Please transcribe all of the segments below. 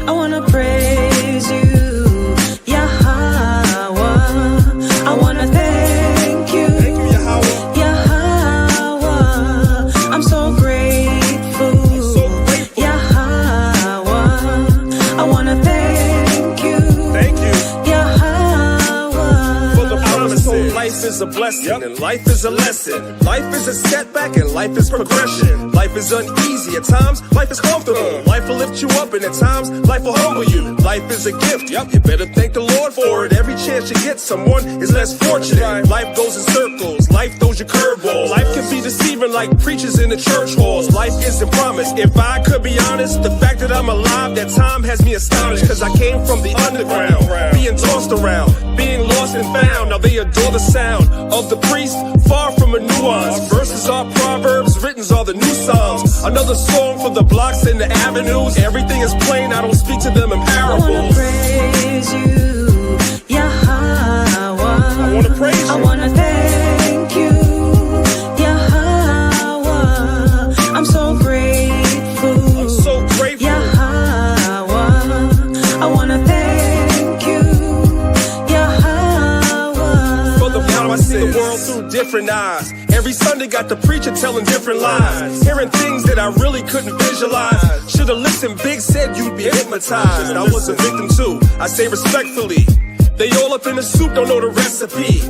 I wanna praise you, Yahweh. I wanna thank you, Yahweh. I'm so grateful, Yahweh. I wanna thank you, Yahweh. For the promises. Life is a blessing and life is a lesson. Life is a setback and life is progression. Life is uneasy at times, life is comfortable. Life will lift you up and at times, life will humble you. Life is a gift, you better thank the Lord for it. Every chance you get, someone is less fortunate. Life goes in circles, life throws you curveballs. Life can be deceiving like preachers in the church halls. Life isn't promised. If I could be honest, the fact that I'm alive, that time has me astonished. Cause I came from the underground, being tossed around, being lost and found. Now they adore the sound of the priest, far from a nuance. Verses are proverbs, written's are the new songs. Another song for the blocks and the avenues. Everything is plain, I don't speak to them in parables. I wanna praise you, Yahweh. I wanna praise you. I wanna thank you, Yahweh. I'm so grateful, I'm so grateful. Yahweh. I wanna thank you, Yahweh. For the power I see the world through different eyes. Every Sunday got the preacher telling different lies, hearing things that I really couldn't visualize. Should've listened, Big said you'd be hypnotized. I was a victim too, I say respectfully. They all up in the soup, don't know the recipe.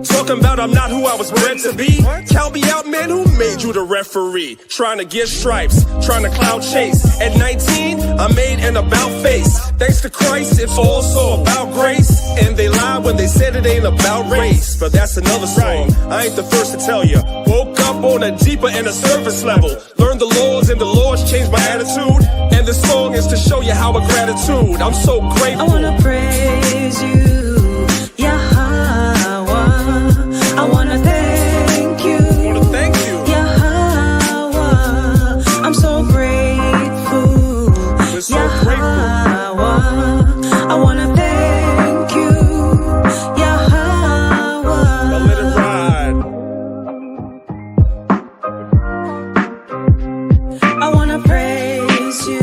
Talking about I'm not who I was bred to be. Count me out, man, who made you the referee? Trying to get stripes, trying to cloud chase. At 19, I made an about face. Thanks to Christ, it's also about grace. And they lied when they said it ain't about race. But that's another song, I ain't the first to tell you. Woke up on a deeper and a surface level. Learned the laws and the Lord's changed my attitude. And this song is to show you how a gratitude. I'm so grateful. I wanna praise you, Yahweh. I wanna thank you, Yahweh. I'm so grateful, We're so Yahweh. I wanna thank you, Yahweh. Now let it ride. I wanna praise you,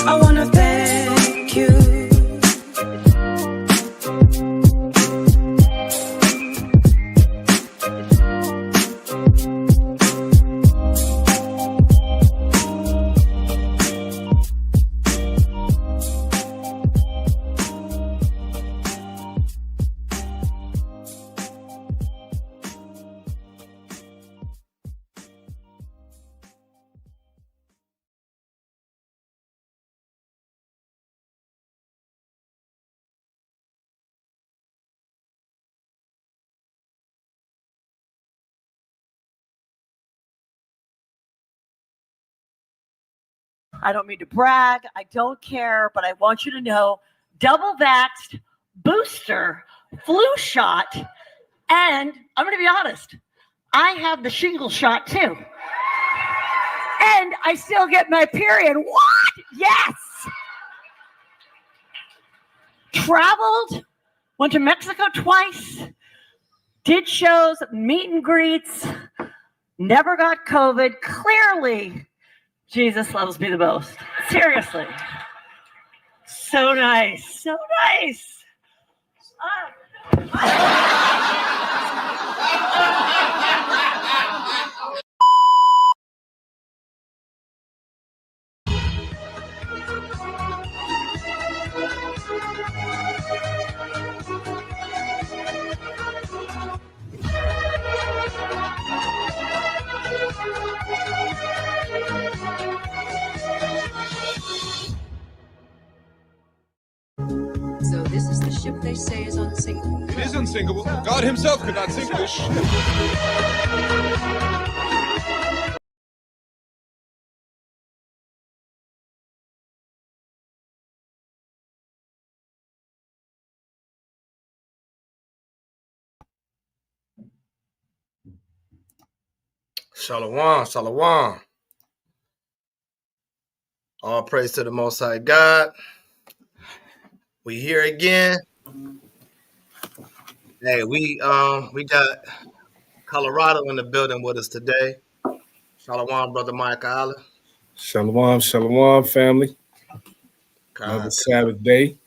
I wanna thank you. I don't mean to brag. I don't care, but I want you to know, double vaxxed, booster, flu shot, and I'm going to be honest, I have the shingle shot too. And I still get my period. What? Yes. Traveled, went to Mexico twice, did shows, meet and greets, never got COVID. Clearly, Jesus loves me the most. Seriously. So nice. So nice. So this is the ship they say is unsinkable. It is unsinkable. God himself could not sink this ship. Shalom, shalom. All praise to the Most High God. We here again. Hey, we got Colorado in the building with us today. Shalom, brother Mike Allen. Shalom, shalom, family. Another Con. Sabbath day.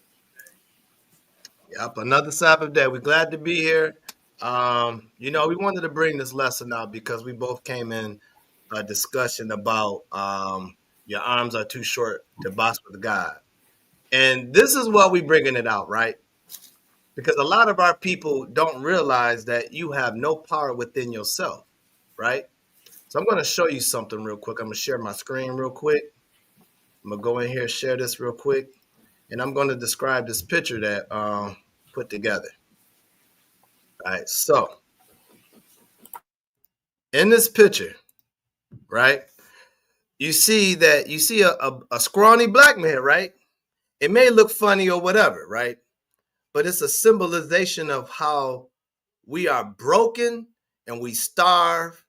Yep, another Sabbath day. We're glad to be here. We wanted to bring this lesson out because we both came in a discussion about your arms are too short to box with God. And this is why we bringing it out, right? Because a lot of our people don't realize that you have no power within yourself, right? So I'm going to show you something real quick. I'm going to share my screen real quick. I'm going to go in here, share this real quick. And I'm going to describe this picture that put together. All right, so in this picture, right, you see a scrawny black man, right? It may look funny or whatever, right? But it's a symbolization of how we are broken and we starve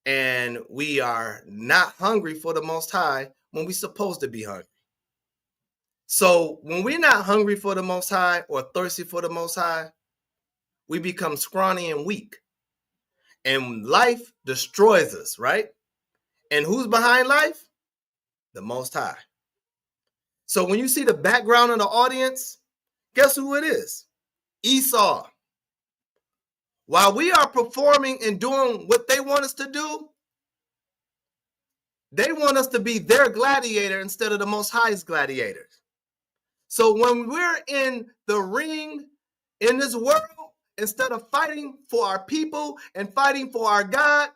and we are not hungry for the Most High when we're supposed to be hungry. So when we're not hungry for the Most High or thirsty for the Most High, we become scrawny and weak. And life destroys us, right? And who's behind life? The Most High. So when you see the background of the audience, guess who it is? Esau. While we are performing and doing what they want us to do, they want us to be their gladiator instead of the Most High's gladiators. So when we're in the ring in this world, instead of fighting for our people and fighting for our God,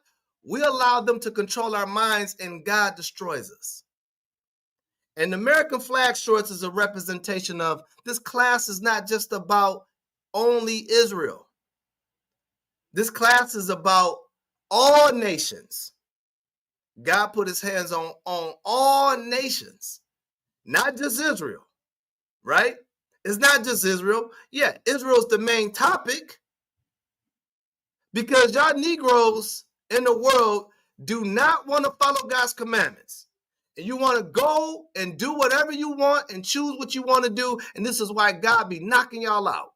we allow them to control our minds and God destroys us. And the American flag shorts is a representation of this class is not just about only Israel. This class is about all nations. God put his hands on all nations, not just Israel, right? It's not just Israel. Yeah, Israel's the main topic because y'all Negroes in the world do not want to follow God's commandments. And you want to go and do whatever you want and choose what you want to do. And this is why God be knocking y'all out.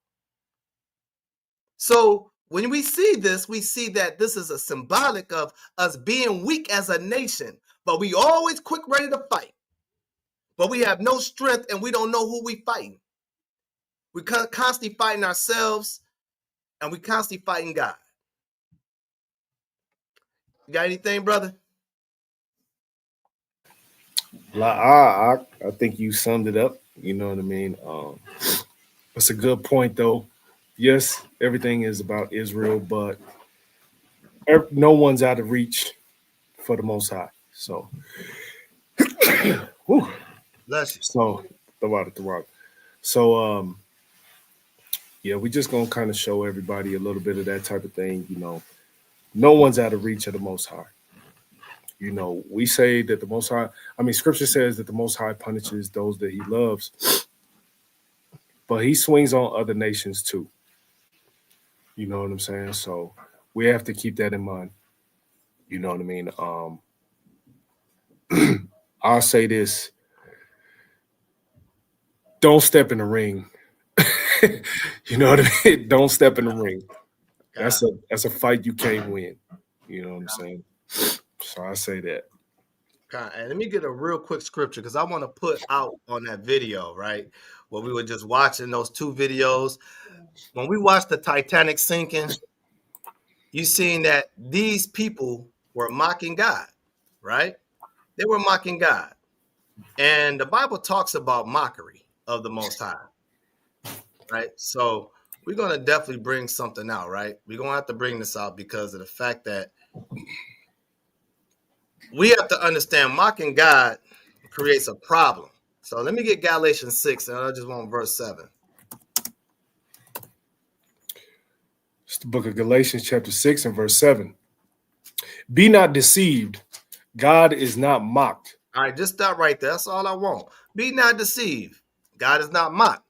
So when we see this, we see that this is a symbolic of us being weak as a nation, but we always quick ready to fight. But we have no strength and we don't know who we fighting. We constantly fighting ourselves and we constantly fighting God. You got anything, brother? I think you summed it up. You know what I mean? It's a good point, though. Yes, everything is about Israel, but no one's out of reach for the Most High. So, whew. Bless you. So, the water. So, yeah, we're just gonna kind of show everybody a little bit of that type of thing. You know, no one's out of reach of the Most High. You know, we say that the Most High, Scripture says that the Most High punishes those that he loves, but he swings on other nations too. You know what I'm saying? So we have to keep that in mind. You know what I mean? I'll say this. Don't step in the ring. You know what I mean? Don't step in the ring. That's a fight you can't win. You know what I'm saying? So I say that. And let me get a real quick scripture because I want to put out on that video, right? Where we were just watching those two videos. When we watched the Titanic sinking, you seen that these people were mocking God, right? They were mocking God. And the Bible talks about mockery of the Most High, right? So we're going to definitely bring something out, right? We're going to have to bring this out because of the fact that we have to understand mocking God creates a problem. So let me get Galatians 6, and I just want verse 7. It's the book of Galatians chapter 6 and verse 7. Be not deceived. God is not mocked. All right, just stop right there. That's all I want. Be not deceived. God is not mocked.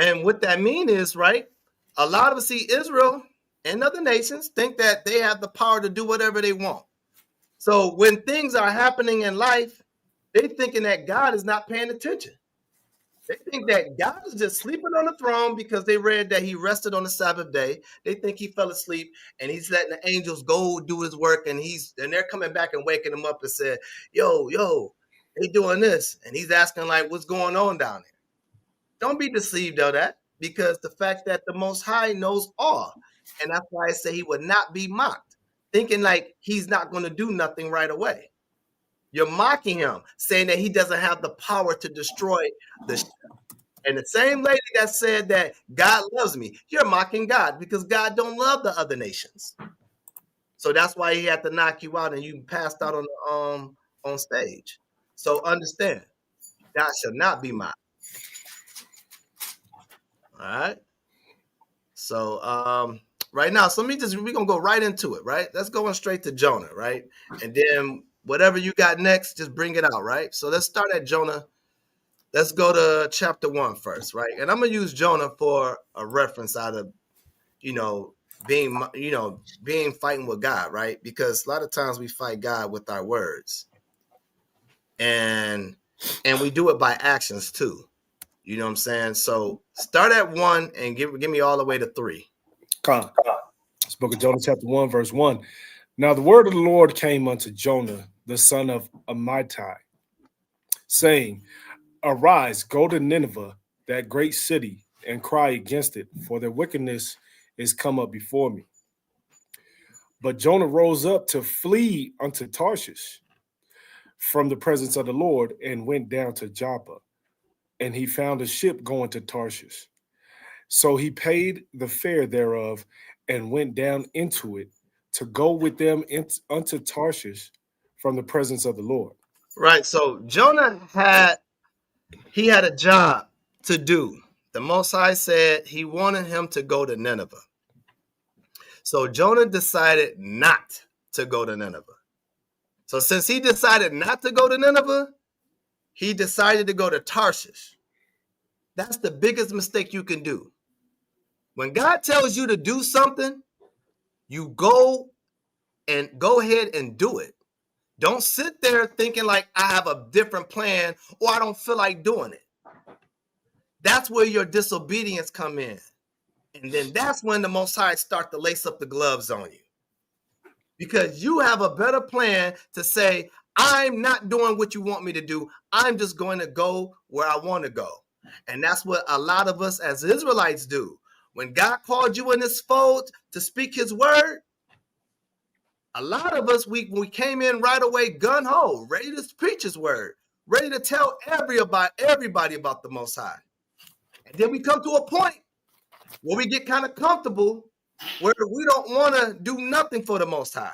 And what that means is, right, a lot of us see Israel and other nations think that they have the power to do whatever they want. So when things are happening in life, they're thinking that God is not paying attention. They think that God is just sleeping on the throne because they read that he rested on the Sabbath day. They think he fell asleep and he's letting the angels go do his work and they're coming back and waking him up and said, yo, They doing this, and he's asking like, what's going on down there? Don't be deceived of that, because the fact that the Most High knows all, and that's why I say he would not be mocked, thinking like he's not going to do nothing right away. You're mocking him, saying that he doesn't have the power to destroy the ship. And the same lady that said that God loves me, you're mocking God because God don't love the other nations. So that's why he had to knock you out and you passed out on stage. So understand, God shall not be mocked. All right. So right now, so we're gonna go right into it, right? Let's go on straight to Jonah, right? And then whatever you got next, just bring it out, right? So let's start at Jonah. Let's go to chapter 1 first, right? And I'm gonna use Jonah for a reference out of, being fighting with God, right? Because a lot of times we fight God with our words, and we do it by actions too. You know what I'm saying? So start at 1 and give me all the way to 3. Come. This book of Jonah, chapter 1, verse 1. Now the word of the Lord came unto Jonah, the son of Amittai, saying, Arise, go to Nineveh, that great city, and cry against it, for their wickedness is come up before me. But Jonah rose up to flee unto Tarshish from the presence of the Lord, and went down to Joppa. And he found a ship going to Tarshish. So he paid the fare thereof, and went down into it to go with them unto Tarshish from the presence of the Lord. Right. So Jonah had a job to do. The Most High said he wanted him to go to Nineveh. So Jonah decided not to go to Nineveh. So since he decided not to go to Nineveh, he decided to go to Tarshish. That's the biggest mistake you can do. When God tells you to do something, you go ahead and do it. Don't sit there thinking like I have a different plan or I don't feel like doing it. That's where your disobedience come in. And then that's when the Most High start to lace up the gloves on you. Because you have a better plan to say, I'm not doing what you want me to do. I'm just going to go where I want to go. And that's what a lot of us as Israelites do. When God called you in this fold to speak his word, a lot of us, we came in right away gun-ho, ready to preach his word, ready to tell everybody about the Most High. And then we come to a point where we get kind of comfortable, where we don't want to do nothing for the Most High.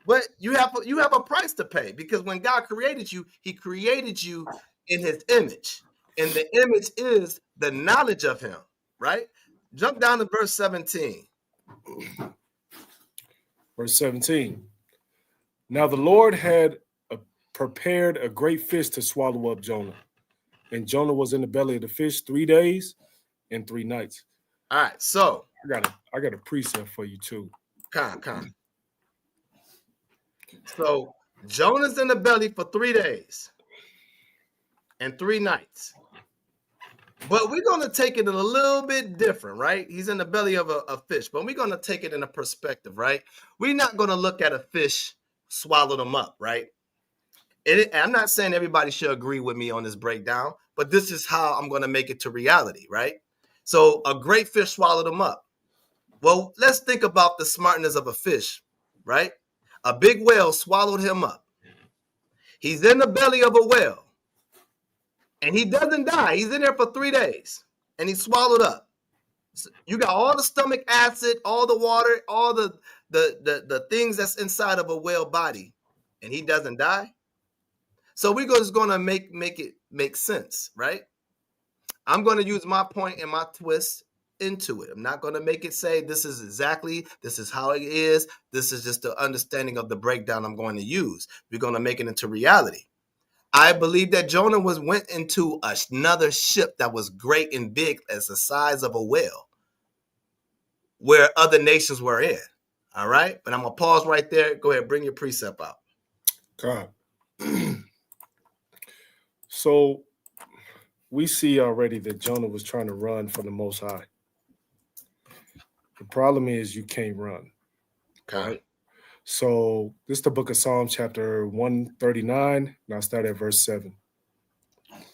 But you have a price to pay, because when God created you, he created you in his image. And the image is the knowledge of him, right? Jump down to verse 17. Verse 17. Now the Lord had prepared a great fish to swallow up Jonah. And Jonah was in the belly of the fish 3 days and 3 nights. All right, so I got a precept for you too. Come. So Jonah's in the belly for 3 days and 3 nights. But we're going to take it a little bit different, right? He's in the belly of a fish, but we're going to take it in a perspective, right? We're not going to look at a fish swallow them up, right? I'm not saying everybody should agree with me on this breakdown, but this is how I'm going to make it to reality, right? So a great fish swallowed him up. Well, let's think about the smartness of a fish, right? A big whale swallowed him up. He's in the belly of a whale. And he doesn't die. He's in there for 3 days. And he's swallowed up. So you got all the stomach acid, all the water, all the things that's inside of a whale body. And he doesn't die. So we're just going to make it make sense, right? I'm going to use my point and my twist into it. I'm not going to make it say this is how it is. This is just the understanding of the breakdown I'm going to use. We're going to make it into reality. I believe that Jonah went into another ship that was great and big as the size of a whale, where other nations were in. All right? But I'm going to pause right there. Go ahead, bring your precept out. God. So we see already that Jonah was trying to run from the Most High. The problem is you can't run. Okay. Right? So this is the book of Psalms, chapter 139, and I'll start at verse 7. It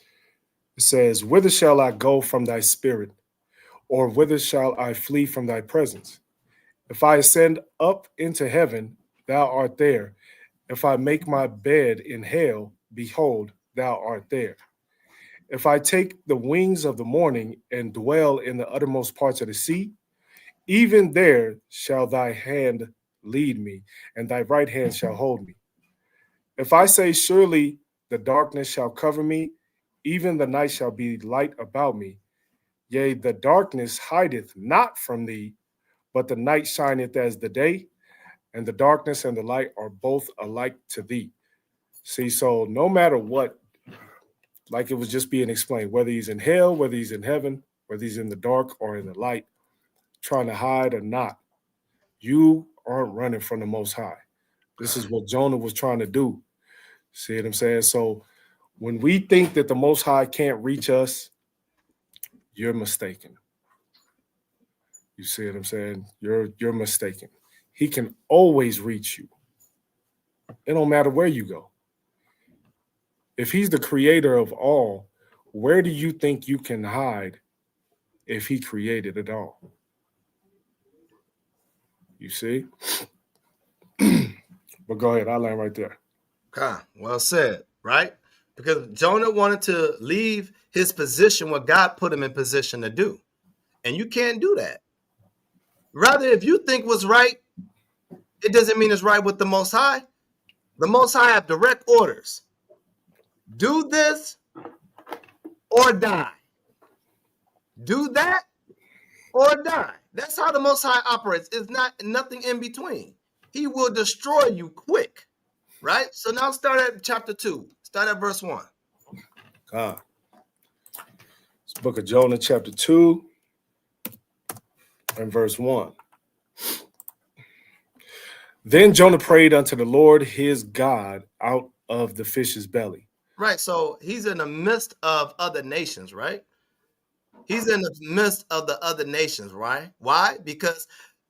says, "Whither shall I go from thy spirit? Or whither shall I flee from thy presence? If I ascend up into heaven, thou art there. If I make my bed in hell, behold, thou art there. If I take the wings of the morning and dwell in the uttermost parts of the sea, even there shall thy hand lead me, and thy right hand shall hold me. If I say, surely the darkness shall cover me, even the night shall be light about me. Yea, the darkness hideth not from thee, but the night shineth as the day, and the darkness and the light are both alike to thee." See, so no matter what, like it was just being explained, whether he's in hell, whether he's in heaven, whether he's in the dark or in the light, trying to hide or not, you aren't running from the Most High. This is what Jonah was trying to do. See what I'm saying? So when we think that the Most High can't reach us, you're mistaken. You see what I'm saying? You're mistaken. He can always reach you. It don't matter where you go. If he's the creator of all, where do you think you can hide if he created it all? You see? But go ahead. I'll land right there. Well said, right? Because Jonah wanted to leave his position what God put him in position to do. And you can't do that. Rather, if you think what's right, it doesn't mean it's right with the Most High. The Most High have direct orders. Do this or die. Do that or die. That's how the Most High operates. It's not nothing in between. He will destroy you quick, right? So now start at chapter 2. Start at verse 1. It's the book of Jonah, chapter 2, and verse 1. Then Jonah prayed unto the Lord his God out of the fish's belly. Right, so he's in the midst of other nations, right? He's in the midst of the other nations, right? Why? Because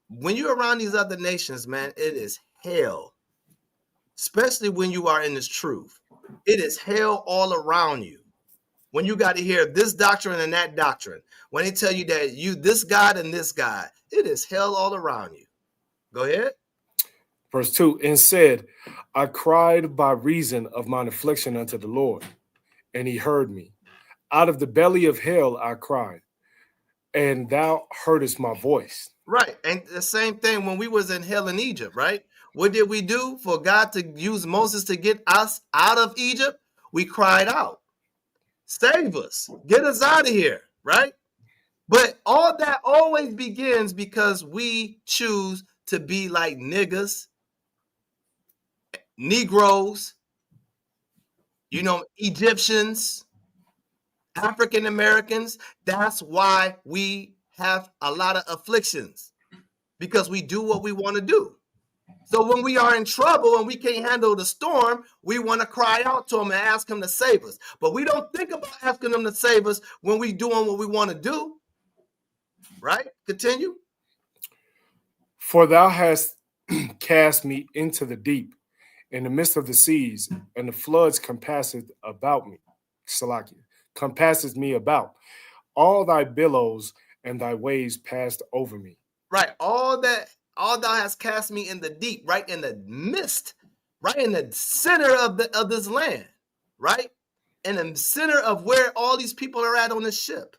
when you're around these other nations, man, it is hell. Especially when you are in this truth. It is hell all around you. When you got to hear this doctrine and that doctrine. When they tell you that you this God and this God, it is hell all around you. Go ahead. Verse 2, and said, I cried by reason of mine affliction unto the Lord, and he heard me. Out of the belly of hell I cried, and thou heardest my voice. Right, and the same thing when we was in hell in Egypt, right? What did we do for God to use Moses to get us out of Egypt? We cried out, save us, get us out of here, right? But all that always begins because we choose to be like niggas, Negroes, Egyptians, African Americans. That's why we have a lot of afflictions, because we do what we want to do. So when we are in trouble and we can't handle the storm, we want to cry out to him and ask him to save us. But we don't think about asking him to save us when we doing what we want to do. Right? Continue. For thou hast cast me into the deep, in the midst of the seas, and the floods compasseth about me. Salakia, compasseth me about. All thy billows and thy waves passed over me. Right. All thou hast cast me in the deep, right in the midst, right in the center of this land, right? In the center of where all these people are at on this ship.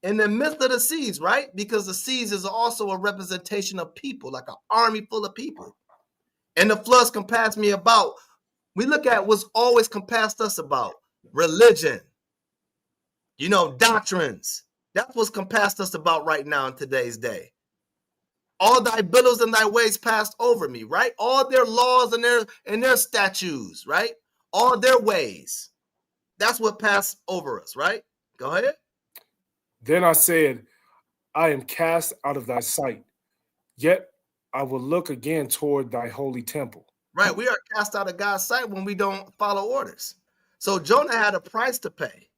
In the midst of the seas, right? Because the seas is also a representation of people, like an army full of people. And the floods compassed me about. We look at what's always compassed us about. Religion, doctrines. That's what's compassed us about right now in today's day. All thy billows and thy waves passed over me, right? All their laws and their statutes, right? All their ways. That's what passed over us, right? Go ahead. Then I said, I am cast out of thy sight, yet I will look again toward thy holy temple. Right, we are cast out of God's sight when we don't follow orders. So Jonah had a price to pay.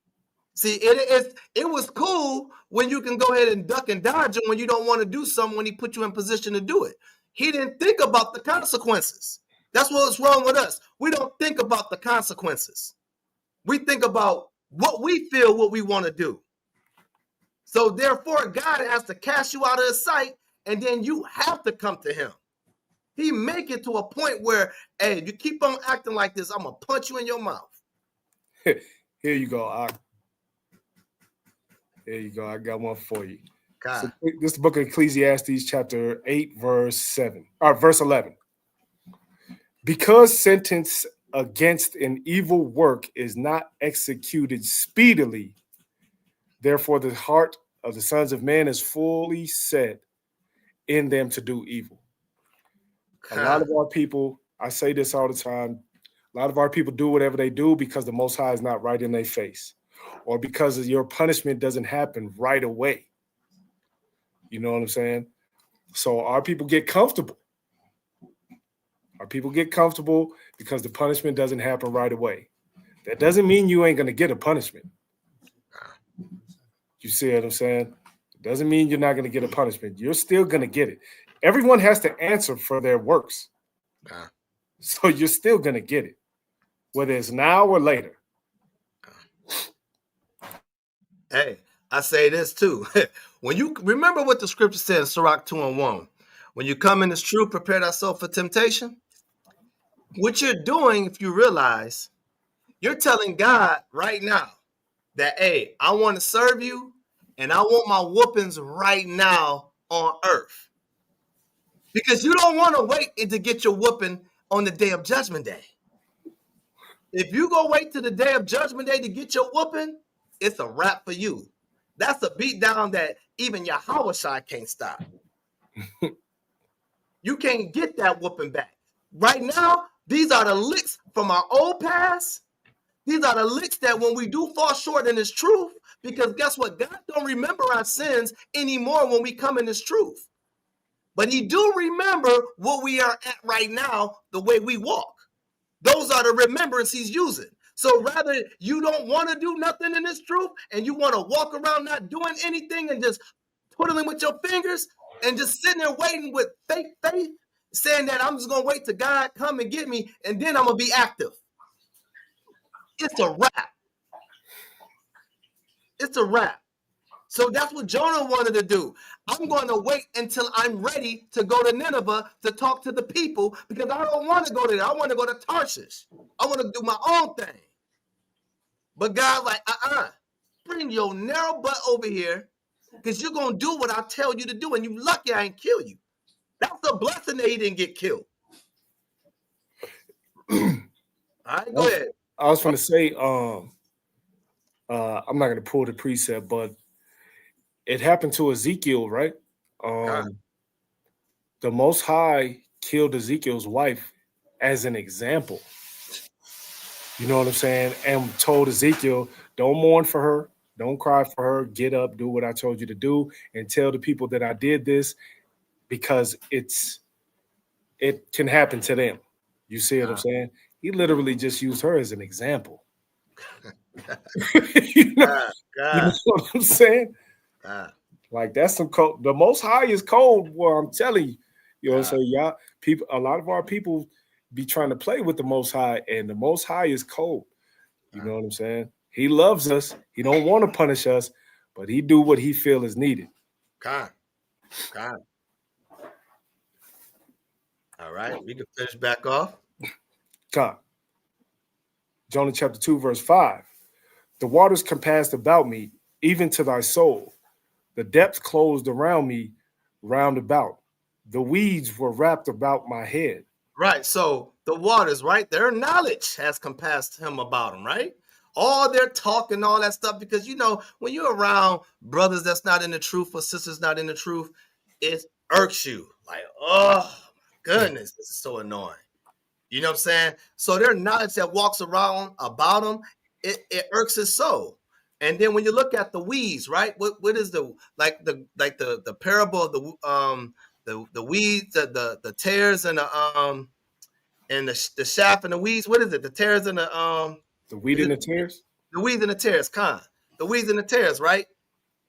See, it was cool when you can go ahead and duck and dodge him when you don't want to do something when he put you in position to do it. he didn't think about the consequences. That's what's wrong with us. We don't think about the consequences. We think about what we feel, what we want to do. So therefore, God has to cast you out of his sight, and then you have to come to him. He make it to a point where, hey, you keep on acting like this, I'm going to punch you in your mouth. Here you go. Here you go. I got one for you. God. So this is the book of Ecclesiastes, chapter 8, verse 11. Because sentence against an evil work is not executed speedily, therefore the heart of the sons of men is fully set in them to do evil. A lot of our people, I say this all the time, a lot of our people do whatever they do because the Most High is not right in their face, or because your punishment doesn't happen right away. You know what I'm saying? So our people get comfortable. Our people get comfortable because the punishment doesn't happen right away. That doesn't mean you ain't going to get a punishment. You see what I'm saying? It doesn't mean you're not going to get a punishment. You're still going to get it. Everyone has to answer for their works. So you're still going to get it, whether it's now or later. Hey, I say this too. When you remember what the scripture said in Sirach 2:1, when you come in this truth, prepare thyself for temptation. What you're doing, if you realize, you're telling God right now that, hey, I want to serve you and I want my whoopings right now on earth. Because you don't want to wait to get your whooping on the day of judgment day. If you go wait to the day of judgment day to get your whooping, it's a wrap for you. That's a beat down that even Yahushua can't stop. You can't get that whooping back. Right now, these are the licks from our old past. These are the licks that when we do fall short in this truth, because guess what? God don't remember our sins anymore when we come in this truth. But he do remember what we are at right now, the way we walk. Those are the remembrance he's using. So rather you don't want to do nothing in this truth and you want to walk around not doing anything and just twiddling with your fingers and just sitting there waiting with fake faith, saying that I'm just going to wait till God come and get me and then I'm going to be active. It's a wrap. It's a wrap. So that's what Jonah wanted to do. I'm going to wait until I'm ready to go to Nineveh to talk to the people because I don't want to go there. I want to go to Tarshish. I want to do my own thing. But God's like, bring your narrow butt over here because you're going to do what I tell you to do and you lucky I ain't kill you. That's a blessing that he didn't get killed. All right, go ahead. I was going to say, I'm not going to pull the precept, but it happened to Ezekiel, right? The Most High killed Ezekiel's wife as an example. You know what I'm saying? And told Ezekiel, don't mourn for her. Don't cry for her. Get up, do what I told you to do, and tell the people that I did this because it can happen to them. You see what I'm saying? He literally just used her as an example. You know what I'm saying? Like that's some cold. The Most High is cold. Well, I'm telling you. You know what I'm saying? Y'all, people, a lot of our people be trying to play with the Most High, and the Most High is cold. You know what I'm saying? He loves us. He don't want to punish us, but he do what he feel is needed. God. All right, we can finish back off. God. Jonah chapter 2, verse 5. The waters compassed about me, even to thy soul. The depths closed around me round about. The weeds were wrapped about my head. Right. So the waters, right? Their knowledge has compassed him about them, right? All their talk and all that stuff, because, you know, when you're around brothers that's not in the truth or sisters not in the truth, it irks you. Like, oh, my goodness, this is so annoying. You know what I'm saying? So their knowledge that walks around about them, it irks his soul. And then when you look at the weeds, right? What is the parable of the weeds, the tares and the chaff and the weeds? What is it? The tares and the wheat and the tares? The weeds and the tares, the weeds and the tares, right?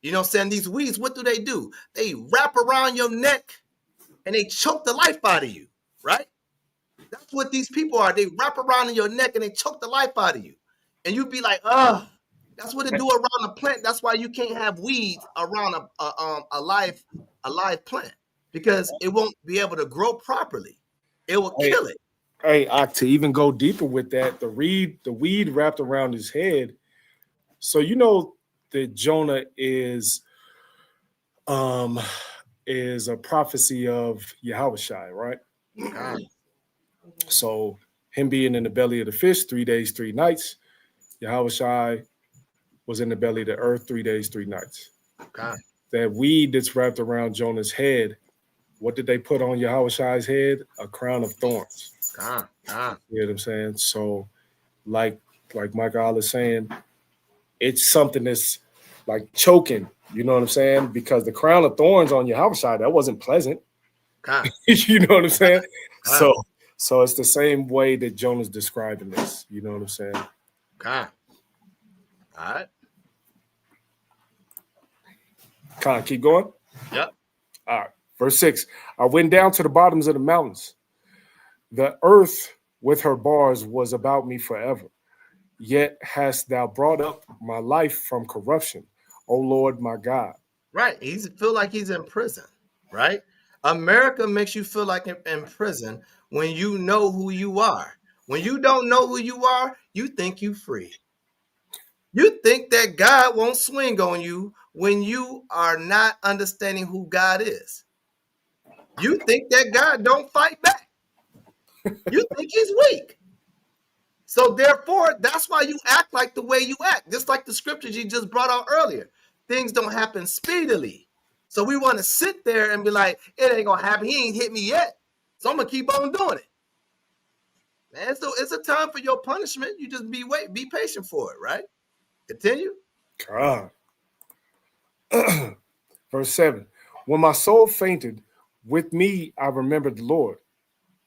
You know what I'm saying? These weeds, what do? They wrap around your neck and they choke the life out of you, right? That's what these people are. They wrap around in your neck and they choke the life out of you. And you be like, ugh. That's what they do around a plant. That's why you can't have weeds around a live plant, because it won't be able to grow properly. It will kill it. Hey, to even go deeper with that, the weed wrapped around his head. So you know that Jonah is a prophecy of Yahushua, right? God. So him being in the belly of the fish 3 days, 3 nights, Yahushua was in the belly of the earth 3 days, 3 nights. God. That weed that's wrapped around Jonah's head, what did they put on Yahushua's head? A crown of thorns. God. You know what I'm saying? So like Michael is saying, it's something that's like choking, you know what I'm saying? Because the crown of thorns on Yahushua, that wasn't pleasant. God. You know what I'm saying? God. So it's the same way that Jonah's describing this. You know what I'm saying? God. All right. Con, keep going. Yep. All right. Verse 6. I went down to the bottoms of the mountains. The earth with her bars was about me forever. Yet hast thou brought up my life from corruption, O Lord my God. Right. He's feel like he's in prison, right? America makes you feel like in prison when you know who you are. When you don't know who you are, you think you free. You think that God won't swing on you when you are not understanding who God is. You think that God don't fight back. You think he's weak. So therefore, that's why you act like the way you act. Just like the scriptures you just brought out earlier. Things don't happen speedily. So we want to sit there and be like, it ain't going to happen. He ain't hit me yet. So I'm going to keep on doing it. Man, so it's a time for your punishment. You just be patient for it, right? Continue. God. Verse 7. When my soul fainted, with me I remembered the Lord,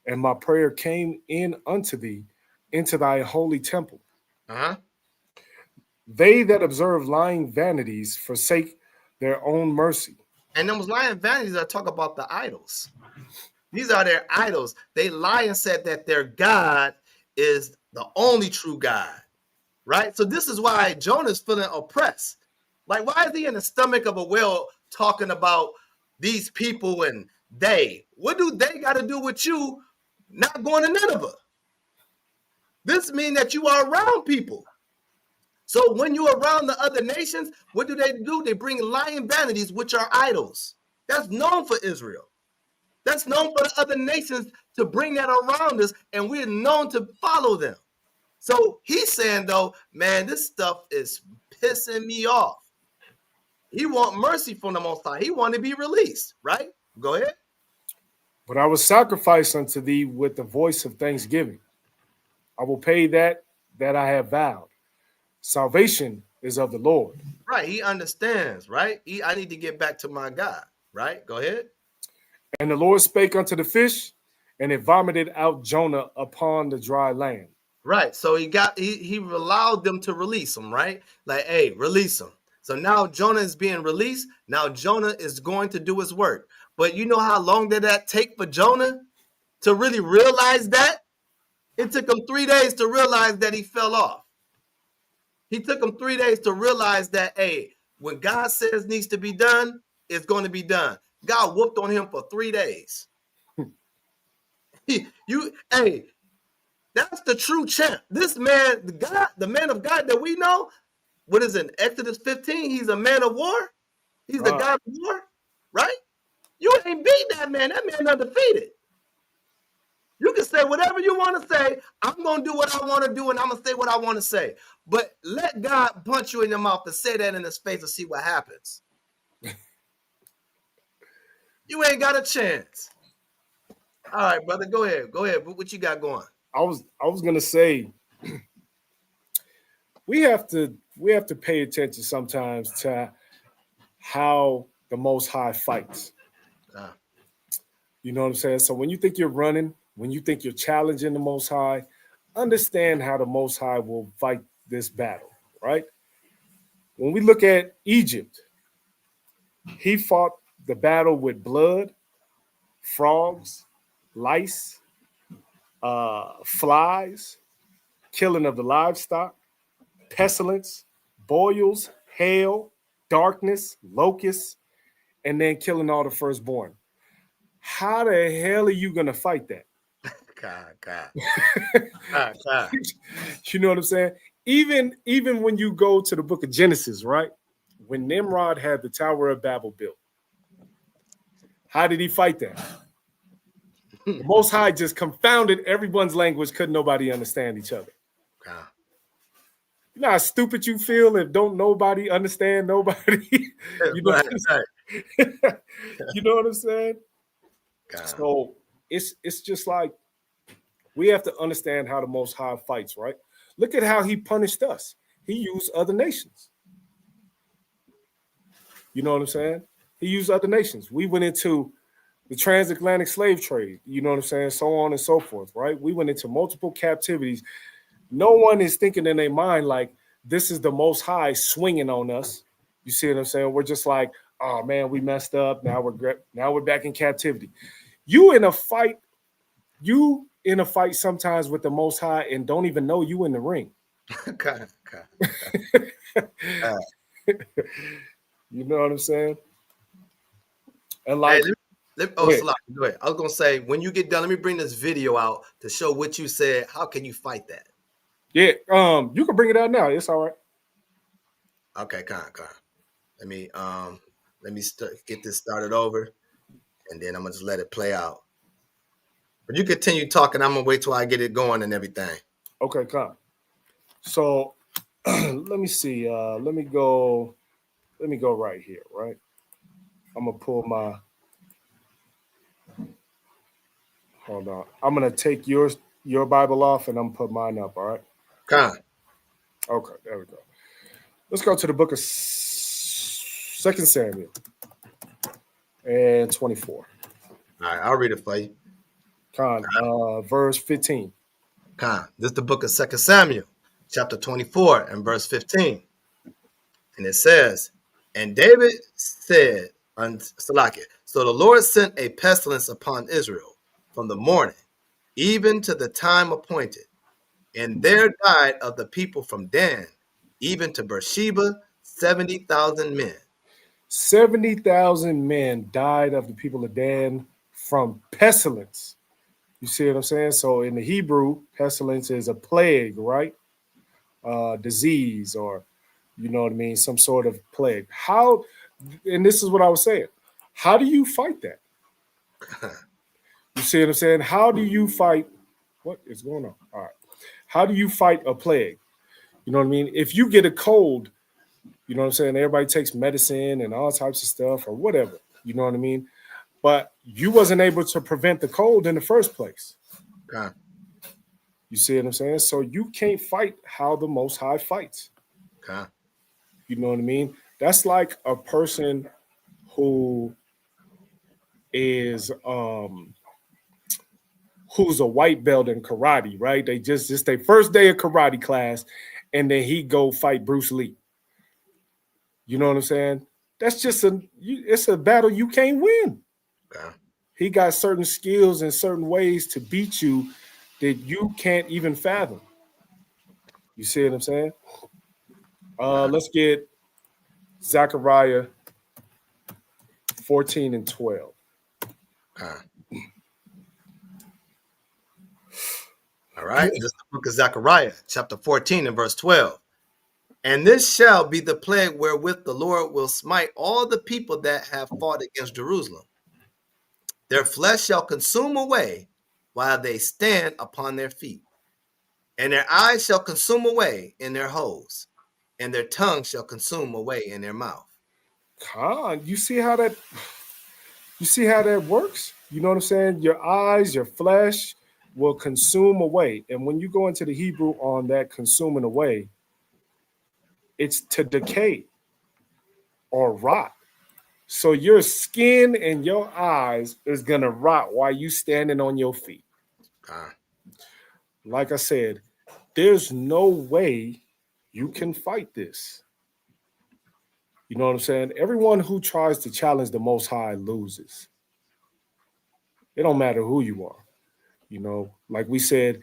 and my prayer came in unto thee, into thy holy temple. Uh-huh. They that observe lying vanities forsake their own mercy. And those lying vanities that talk about the idols. These are their idols. They lie and said that their God is the only true God, right? So this is why Jonah's feeling oppressed. Like, why is he in the stomach of a whale talking about these people and they? What do they got to do with you not going to Nineveh? This means that you are around people. So when you're around the other nations, what do? They bring lying vanities, which are idols. That's known for Israel. That's known for the other nations to bring that around us, and we're known to follow them. So he's saying, though, man, this stuff is pissing me off. He want mercy from the Most High. He want to be released, right? Go ahead. But I will sacrifice unto thee with the voice of thanksgiving. I will pay that I have vowed. Salvation is of the Lord. Right. He understands, right? I need to get back to my God, right? Go ahead. And the Lord spake unto the fish, and it vomited out Jonah upon the dry land. Right. So he allowed them to release him, right? Like, hey, release him. So now Jonah is being released. Now Jonah is going to do his work. But you know how long did that take for Jonah to really realize that? It took him 3 days to realize that he fell off. He took him 3 days to realize that, hey, when God says needs to be done, it's going to be done. God whooped on him for 3 days. Hey, that's the true champ. This man, the man of God that we know, what is it, Exodus 15? He's a man of war. He's the God of war, right? You ain't beat that man. That man undefeated. You can say whatever you want to say. I'm going to do what I want to do, and I'm going to say what I want to say. But let God punch you in the mouth and say that in his face and see what happens. You ain't got a chance. All right, brother, go ahead. Go ahead. What you got going? I was gonna say we have to pay attention sometimes to how the Most High fights. You know what I'm saying? So when you think you're running, when you think you're challenging the Most High, understand how the Most High will fight this battle, right? When we look at Egypt, he fought the battle with blood, frogs, lice, flies, killing of the livestock, pestilence, boils, hail, darkness, locusts, and then killing all the firstborn. How the hell are you going to fight that? God. You know what I'm saying? Even when you go to the book of Genesis, right? When Nimrod had the Tower of Babel built, how did he fight that? The Most High just confounded everyone's language, couldn't nobody understand each other. God. You know how stupid you feel if don't nobody understand nobody? You know what I'm saying? You know what I'm saying? God. So it's just like we have to understand how the Most High fights, right? Look at how he punished us. He used other nations. You know what I'm saying? He used other nations. We went into the transatlantic slave trade, you know what I'm saying? So on and so forth, right? We went into multiple captivities. No one is thinking in their mind like this is the Most High swinging on us. You see what I'm saying? We're just like, oh man, we messed up. Now we're back in captivity. You in a fight sometimes with the Most High and don't even know you in the ring. God. You know what I'm saying? And like, Hey, go ahead. Salaki, go ahead. I was gonna say when you get done, let me bring this video out to show what you said. How can you fight that? Yeah, you can bring it out now. It's all right. Okay, come on. Let me get this started over, and then I'm gonna just let it play out. But you continue talking. I'm gonna wait till I get it going and everything. Okay, come. So let me see. Let me go right here, right? I'm gonna pull my hold on. I'm gonna take your Bible off and I'm gonna put mine up, all right? Come. Okay, there we go. Let's go to the book of 2 Samuel and 24. All right, I'll read it for you. Verse 15. This is the book of 2 Samuel, chapter 24 and verse 15. And it says, and David said unto Salakia, so the Lord sent a pestilence upon Israel from the morning, even to the time appointed. And there died of the people from Dan, even to Beersheba, 70,000 men. 70,000 men died of the people of Dan from pestilence. You see what I'm saying? So in the Hebrew, pestilence is a plague, right? Disease or, you know what I mean, some sort of plague. How, and this is what I was saying, how do you fight that? You see what I'm saying? How do you fight? What is going on? All right. How do you fight a plague? You know what I mean? If you get a cold, you know what I'm saying? Everybody takes medicine and all types of stuff or whatever. You know what I mean? But you wasn't able to prevent the cold in the first place. God. You see what I'm saying? So you can't fight how the Most High fights. God. You know what I mean? That's like a person who is who's a white belt in karate, right? They just their first day of karate class, and then he go fight Bruce Lee. You know what I'm saying? That's just it's a battle you can't win. God. He got certain skills and certain ways to beat you that you can't even fathom. You see what I'm saying? Let's get Zechariah 14 and 12. All right. This is the book of Zechariah, chapter 14 and verse 12. And this shall be the plague wherewith the Lord will smite all the people that have fought against Jerusalem. Their flesh shall consume away while they stand upon their feet, and their eyes shall consume away in their holes, and their tongue shall consume away in their mouth. You see how that works? You know what I'm saying? Your eyes, your flesh will consume away. And when you go into the Hebrew on that consuming away, it's to decay or rot. So your skin and your eyes is going to rot while you standing on your feet. Like I said, there's no way you can fight this. You know what I'm saying? Everyone who tries to challenge the Most High loses. It don't matter who you are. You know, like we said,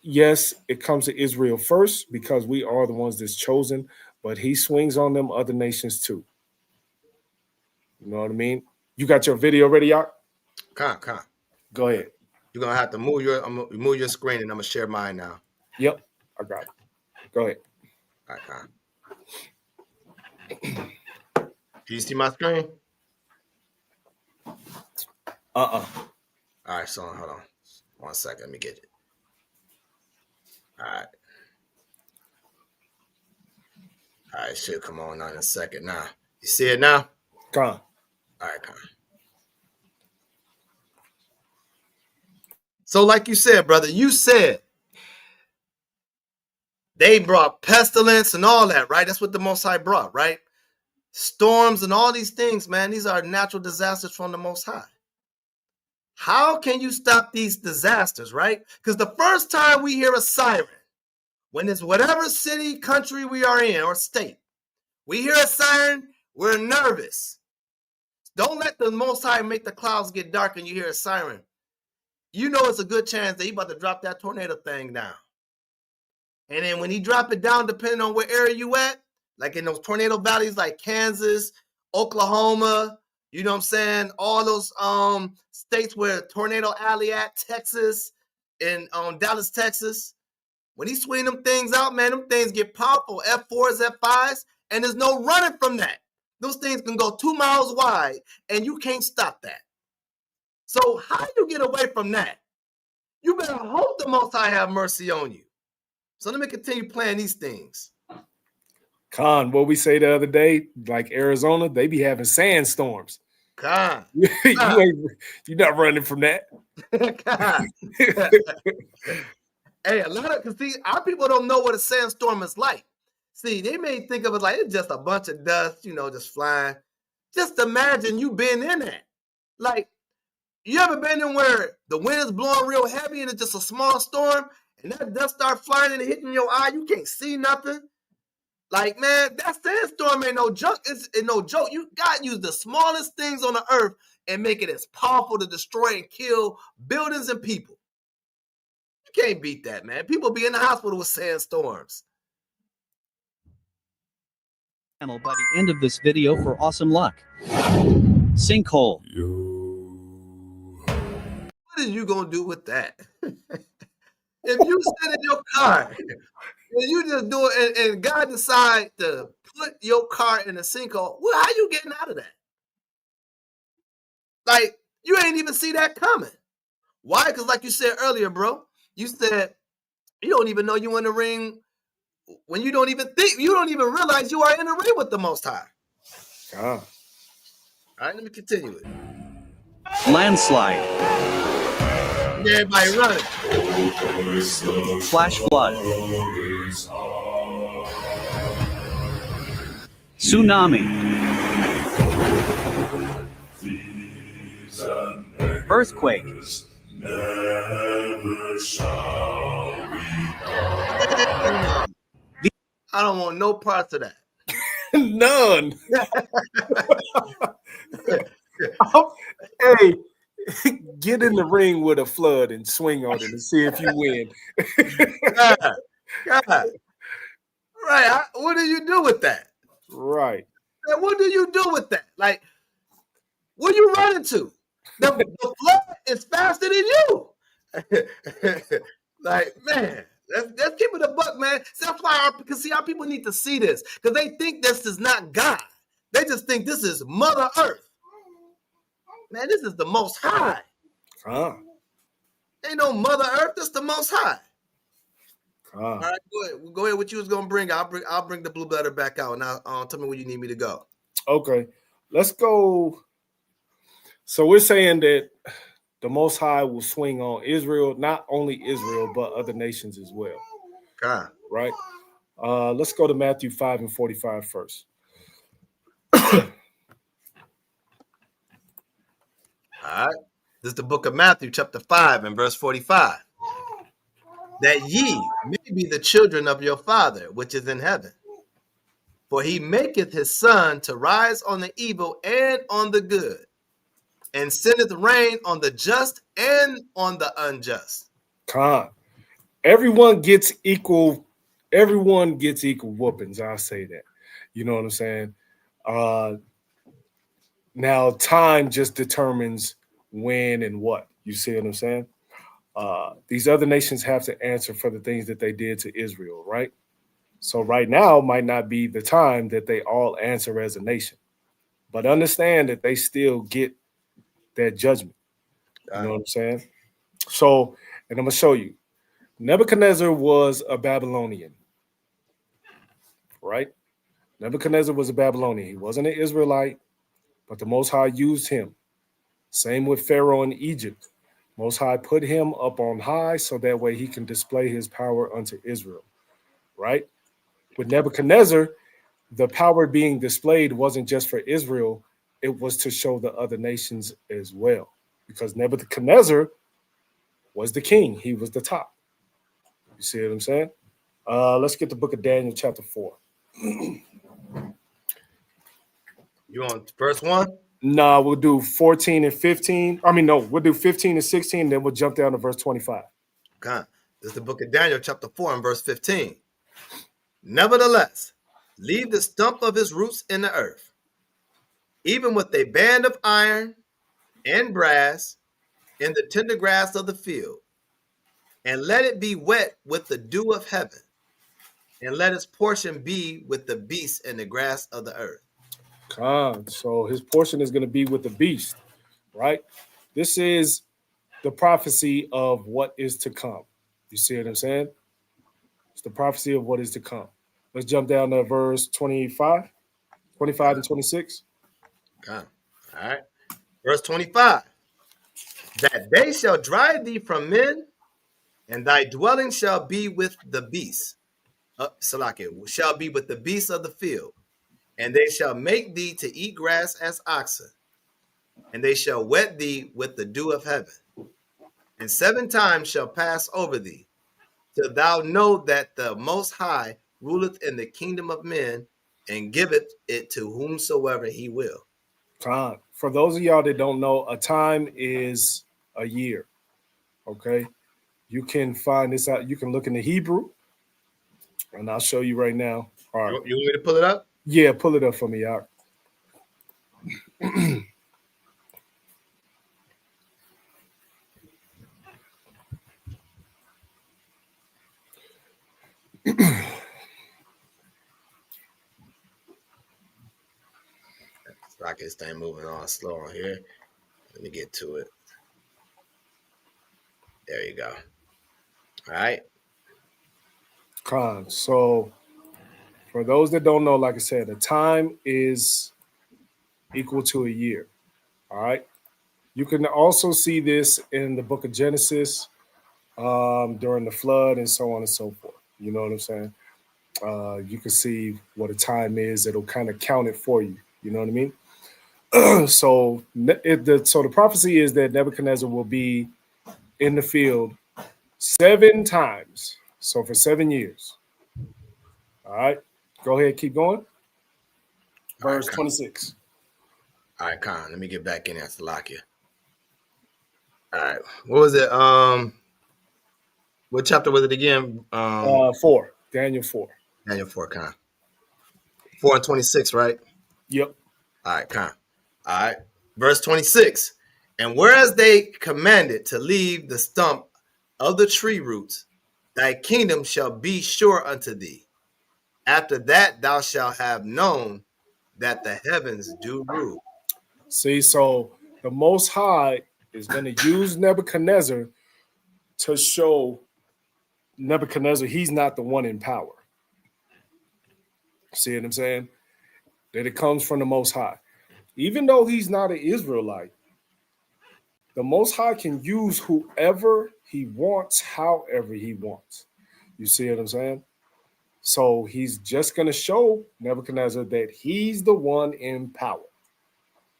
yes, it comes to Israel first because we are the ones that's chosen, but he swings on them other nations too. You know what I mean? You got your video ready, Yak? Come. Go ahead. You're gonna have to move your screen, and I'm gonna share mine now. Yep, I got it. Go ahead. All right, Con. Do you see my screen? All right, so hold on 1 second. Let me get it. All right, it should come on in a second now. You see it now? Con. All right, Con. So, like you said, brother, you said they brought pestilence and all that, right? That's what the Most High brought, right? Storms and all these things, man. These are natural disasters from the Most High. How can you stop these disasters, right? Because the first time we hear a siren, when it's whatever city, country we are in, or state, we hear a siren, we're nervous. Don't let the Most High make the clouds get dark and you hear a siren. You know it's a good chance that he about to drop that tornado thing down. And then when he drop it down, depending on where area you at, like in those tornado valleys like Kansas, Oklahoma, you know what I'm saying? All those states where Tornado Alley at, Texas, and Dallas, Texas. When he swing them things out, man, them things get powerful. F4s, F5s, and there's no running from that. Those things can go 2 miles wide, and you can't stop that. So how do you get away from that? You better hope the Most High have mercy on you. So let me continue playing these things. Con, what we say the other day, like Arizona, they be having sandstorms. Con. You're not running from that. Con. Hey, a lot of, because see, our people don't know what a sandstorm is like. See, they may think of it like it's just a bunch of dust, you know, just flying. Just imagine you been in that. Like, you ever been in where the wind is blowing real heavy and it's just a small storm and that dust start flying and hitting your eye, you can't see nothing? Like, man, that sandstorm ain't no joke. It's no joke. You got to use the smallest things on the earth and make it as powerful to destroy and kill buildings and people. You can't beat that, man. People be in the hospital with sandstorms. By the end of this video for awesome luck. Sinkhole. What are you going to do with that? If you sit in your car and you just do it and God decide to put your car in a sinkhole, well, how you getting out of that? Like, you ain't even see that coming. Why? Because like you said earlier, bro, you said you don't even know you in the ring when you don't even realize you are in the ring with the Most High. All right, let me continue it. Landslide. Everybody running. Flash flood. Tsunami. Earthquake. I don't want no parts of that. None. Hey, get in the ring with a flood and swing on it and see if you win. God. Right. What do you do with that? Right. What do you do with that? Like, what are you running to? The flood is faster than you. Like, man, let's keep it a buck, man. So that's why our people need to see this, because they think this is not God. They just think this is Mother Earth. Man, this is the Most High. Ain't no Mother Earth. This the Most High. All right, go ahead. Go ahead. What you was gonna bring? I'll bring the blue letter back out. Now, tell me where you need me to go. Okay, let's go. So we're saying that the Most High will swing on Israel, not only Israel but other nations as well. Right. Let's go to Matthew 5:45 first. All right. This is the book of Matthew, chapter 5, and verse 45. That ye may be the children of your Father, which is in heaven. For he maketh his sun to rise on the evil and on the good, and sendeth rain on the just and on the unjust. Con. Everyone gets equal whoopings. I'll say that. You know what I'm saying? Now time just determines when and what. You see what I'm saying? These other nations have to answer for the things that they did to Israel, right? So right now might not be the time that they all answer as a nation. But understand that they still get that judgment. You know what I'm saying? So, and I'm going to show you. Nebuchadnezzar was a Babylonian, right? Nebuchadnezzar was a Babylonian. He wasn't an Israelite, but the Most High used him. Same with Pharaoh in Egypt. Most High put him up on high so that way he can display his power unto Israel, right? With Nebuchadnezzar, the power being displayed wasn't just for Israel, it was to show the other nations as well. Because Nebuchadnezzar was the king, he was the top. You see what I'm saying? Let's get the book of Daniel, chapter 4. You on verse 1? Nah, we'll do 14 and 15. We'll do 15 and 16, then we'll jump down to verse 25. God, this is the book of Daniel, chapter 4, and verse 15. Nevertheless, leave the stump of his roots in the earth, even with a band of iron and brass in the tender grass of the field, and let it be wet with the dew of heaven, and let its portion be with the beasts in the grass of the earth. So his portion is going to be with the beast, right? This is the prophecy of what is to come. You see what I'm saying? It's the prophecy of what is to come. Let's jump down to verse 25 and 26. All right. Verse 25. That they shall drive thee from men, and thy dwelling shall be with the beasts. Shall be with the beasts of the field. And they shall make thee to eat grass as oxen, and they shall wet thee with the dew of heaven. And 7 times shall pass over thee, till thou know that the Most High ruleth in the kingdom of men, and giveth it to whomsoever he will. For those of y'all that don't know, a time is a year. Okay, you can find this out. You can look in the Hebrew, and I'll show you right now. All right, You want me to pull it up? Yeah, pull it up for me, y'all. Rocket's thing moving on slow on here. Let me get to it. There you go. All right. So for those that don't know, like I said, a time is equal to a year. All right. You can also see this in the book of Genesis during the flood and so on and so forth. You know what I'm saying? You can see what a time is. It'll kind of count it for you. You know what I mean? So the prophecy is that Nebuchadnezzar will be in the field 7 times. So for 7 years. All right. Go ahead. Keep going. Verse 26. All right, Con. Let me get back in there, Salakia. All right. What was it? What chapter was it again? 4. Daniel 4. Daniel 4, Con. 4 and 26, right? Yep. All right, Con. All right. Verse 26. And whereas they commanded to leave the stump of the tree roots, thy kingdom shall be sure unto thee. After that thou shalt have known that the heavens do rule. See, so the Most High is going to use Nebuchadnezzar to show Nebuchadnezzar he's not the one in power. See what I'm saying? That it comes from the Most High. Even though he's not an Israelite, the Most High can use whoever he wants, however he wants. You see what I'm saying? So he's just going to show Nebuchadnezzar that he's the one in power.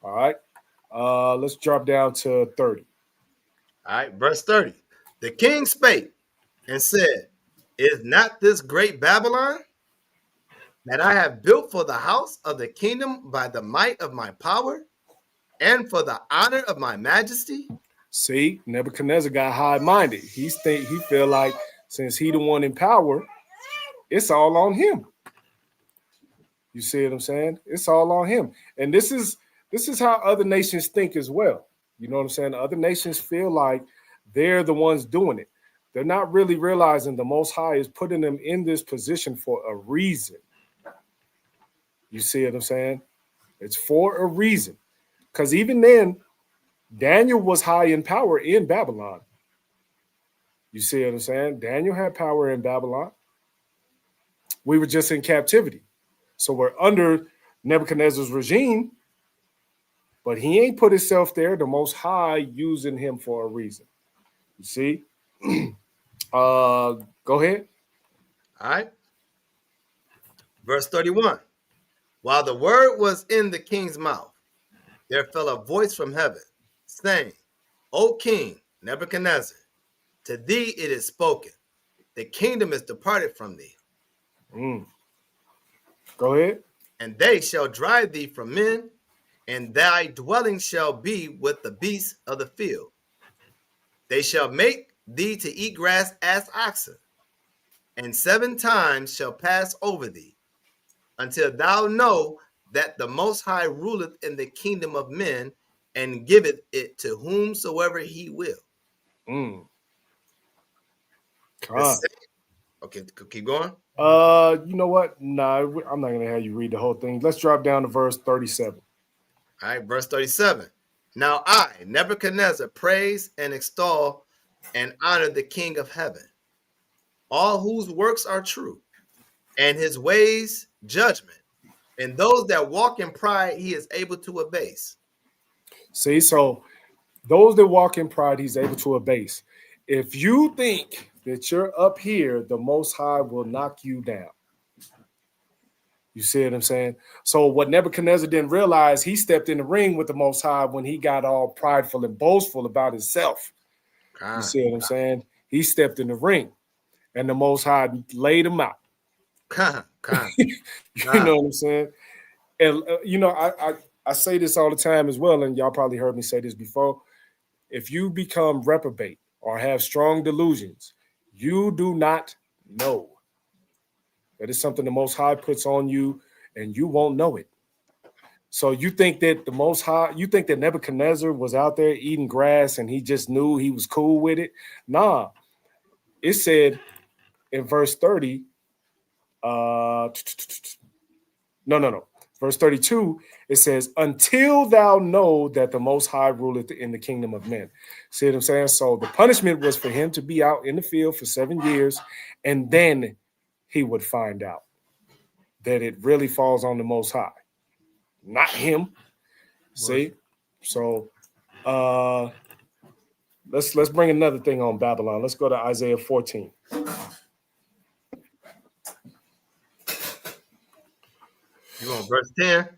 All right. Let's drop down to 30. All right, verse 30. The king spake and said, is not this great Babylon that I have built for the house of the kingdom by the might of my power and for the honor of my majesty. See, Nebuchadnezzar got high-minded. He feel like since he the one in power, it's all on him. You see what I'm saying? It's all on him. And this is how other nations think as well. You know what I'm saying? Other nations feel like they're the ones doing it. They're not really realizing the Most High is putting them in this position for a reason. You see what I'm saying? It's for a reason. Because even then, Daniel was high in power in Babylon. You see what I'm saying? Daniel had power in Babylon. We were just in captivity. So we're under Nebuchadnezzar's regime, but he ain't put himself there. The Most High using him for a reason. You see? Go ahead. All right. Verse 31. While the word was in the king's mouth, there fell a voice from heaven, saying, O King Nebuchadnezzar, to thee it is spoken, the kingdom is departed from thee. Go ahead. And they shall drive thee from men, and thy dwelling shall be with the beasts of the field. They shall make thee to eat grass as oxen, and 7 times shall pass over thee, until thou know that the Most High ruleth in the kingdom of men, and giveth it to whomsoever he will. Okay, keep going. You know what? No, I'm not going to have you read the whole thing. Let's drop down to verse 37. All right, verse 37. Now I, Nebuchadnezzar, praise and extol and honor the King of heaven, all whose works are true, and his ways judgment, and those that walk in pride he is able to abase. See, so those that walk in pride he's able to abase. If you think that you're up here, the Most High will knock you down. You see what I'm saying? So what Nebuchadnezzar didn't realize, he stepped in the ring with the Most High when he got all prideful and boastful about himself. You see what I'm saying? He stepped in the ring, and the Most High laid him out. You know what I'm saying? And you know, I say this all the time as well, and y'all probably heard me say this before. If you become reprobate or have strong delusions, you do not know. That is something the Most High puts on you, and you won't know it. So you think that the Most High, you think that Nebuchadnezzar was out there eating grass and he just knew he was cool with it? Nah. It said in verse 30, no. Verse 32, it says, until thou know that the Most High ruleth in the kingdom of men. See what I'm saying? So the punishment was for him to be out in the field for 7 years, and then he would find out that it really falls on the Most High, not him. See? So let's bring another thing on Babylon. Let's go to Isaiah 14. You want verse 10?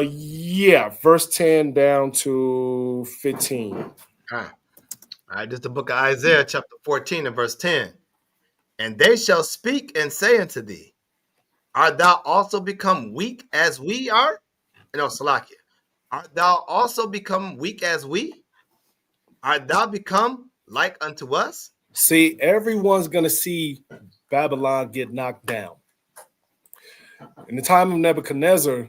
Yeah, verse 10 down to 15. All right, this is the book of Isaiah, chapter 14 and verse 10. And they shall speak and say unto thee, art thou also become weak as we are? No, Salakia. Art thou also become weak as we? Art thou become like unto us? See, everyone's going to see Babylon get knocked down. In the time of Nebuchadnezzar,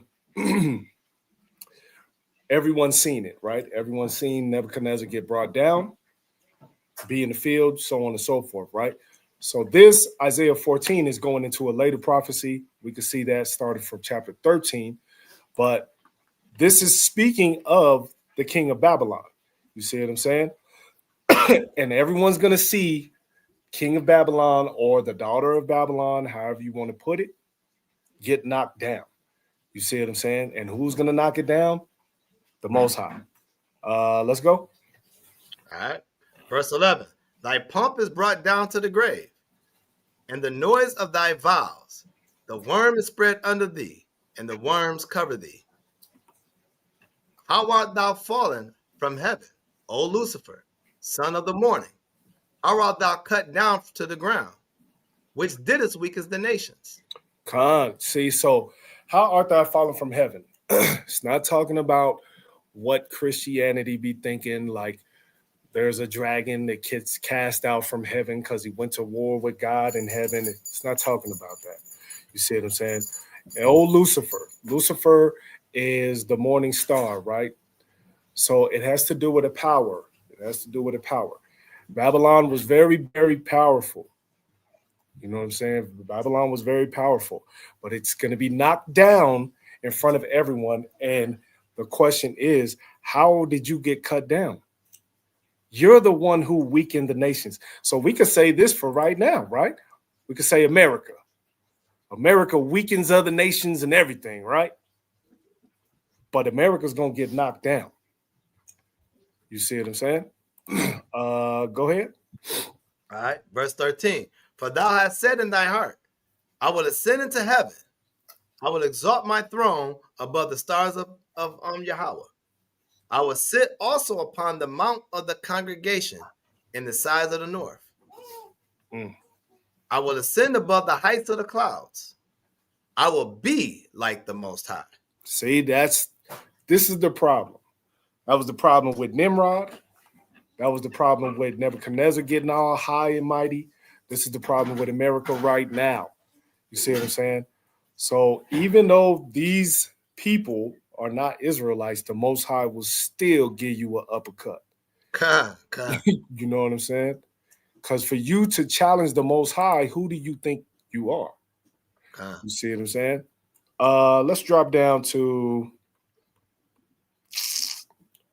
everyone's seen it, right? Everyone's seen Nebuchadnezzar get brought down, be in the field, so on and so forth, right? So this Isaiah 14 is going into a later prophecy. We can see that started from chapter 13, but this is speaking of the king of Babylon. You see what I'm saying? And everyone's going to see king of Babylon or the daughter of Babylon, however you want to put it, get knocked down. You see what I'm saying? And who's going to knock it down? The Most High. Let's go. All right. Verse 11. Thy pomp is brought down to the grave, and the noise of thy vows. The worm is spread under thee, and the worms cover thee. How art thou fallen from heaven, O Lucifer, son of the morning? How art thou cut down to the ground, which didst weaken the nations? See, so how art thou fallen from heaven? It's not talking about what Christianity be thinking, like there's a dragon that gets cast out from heaven because he went to war with God in heaven. It's not talking about that. You see what I'm saying? And old Lucifer is the morning star, right? So it has to do with a power. It has to do with a power. Babylon was very, very powerful. You know what I'm saying? Babylon was very powerful, but it's going to be knocked down in front of everyone. And the question is, how did you get cut down? You're the one who weakened the nations. So we could say this for right now, right? We could say America. America weakens other nations and everything, right? But America's going to get knocked down. You see what I'm saying? Go ahead. All right, verse 13. For thou hast said in thy heart, I will ascend into heaven. I will exalt my throne above the stars of Yahweh. I will sit also upon the mount of the congregation in the sides of the north. I will ascend above the heights of the clouds. I will be like the Most High. See, this is the problem. That was the problem with Nimrod. That was the problem with Nebuchadnezzar getting all high and mighty. This is the problem with America right now. You see what I'm saying? So even though these people are not Israelites, the Most High will still give you an uppercut. You know what I'm saying? Because for you to challenge the Most High, who do you think you are? You see what I'm saying? Let's drop down to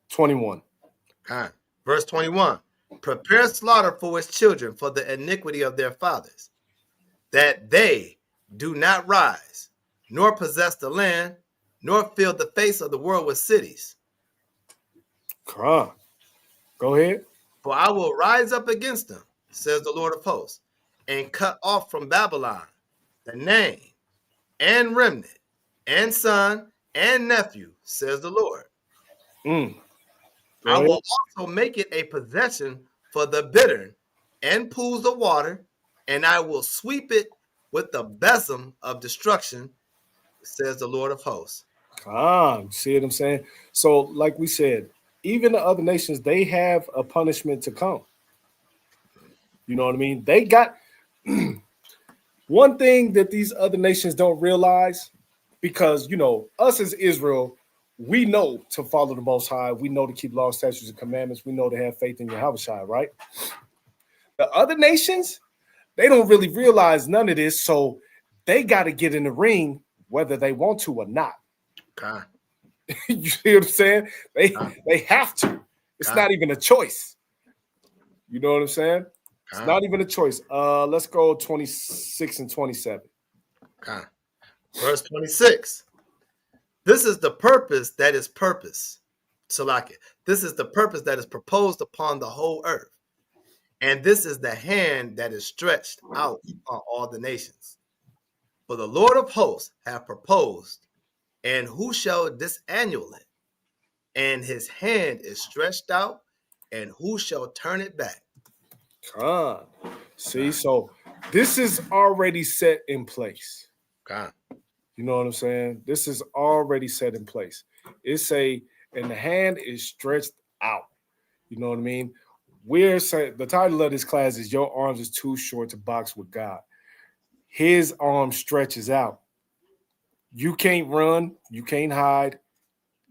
21. Verse 21. Prepare slaughter for his children for the iniquity of their fathers, that they do not rise, nor possess the land, nor fill the face of the world with cities. Go ahead. For I will rise up against them, says the Lord of hosts, and cut off from Babylon the name and remnant and son and nephew, says the Lord. I will also make it a possession for the bittern and pools of water, and I will sweep it with the besom of destruction, says the Lord of hosts. See what I'm saying? So, like we said, even the other nations, they have a punishment to come. You know what I mean? They got one thing that these other nations don't realize, because, you know, us as Israel, we know to follow the Most High. We know to keep law, statutes, and commandments. We know to have faith in Yahushua, right? The other nations, they don't really realize none of this, so they got to get in the ring whether they want to or not. You see what I'm saying? They have to. It's not even a choice. You know what I'm saying? It's not even a choice. Let's go 26 and 27. Verse 26. This is the purpose that is purpose. Salakia. This is the purpose that is proposed upon the whole earth. And this is the hand that is stretched out on all the nations. For the Lord of hosts hath proposed, and who shall disannul it? And his hand is stretched out, and who shall turn it back? See, so this is already set in place. You know what I'm saying? This is already set in place. It's and the hand is stretched out. You know what I mean? We're saying the title of this class is Your Arms is Too Short to Box with God. His arm stretches out. You can't run. You can't hide.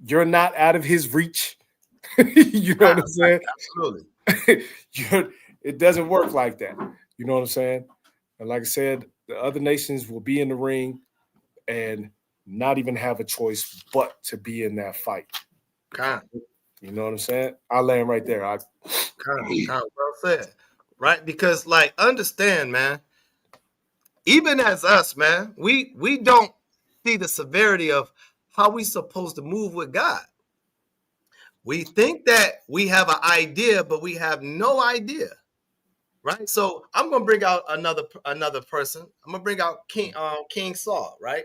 You're not out of his reach. You know what I'm saying? Absolutely. It doesn't work like that. You know what I'm saying? And like I said, the other nations will be in the ring and not even have a choice but to be in that fight. You know what I'm saying? I'll land right there. Well said. Right? Because, like, understand, man, even as us, man, we don't see the severity of how we supposed to move with God. We think that we have an idea, but we have no idea. Right? So I'm gonna bring out another person. I'm gonna bring out King Saul, right?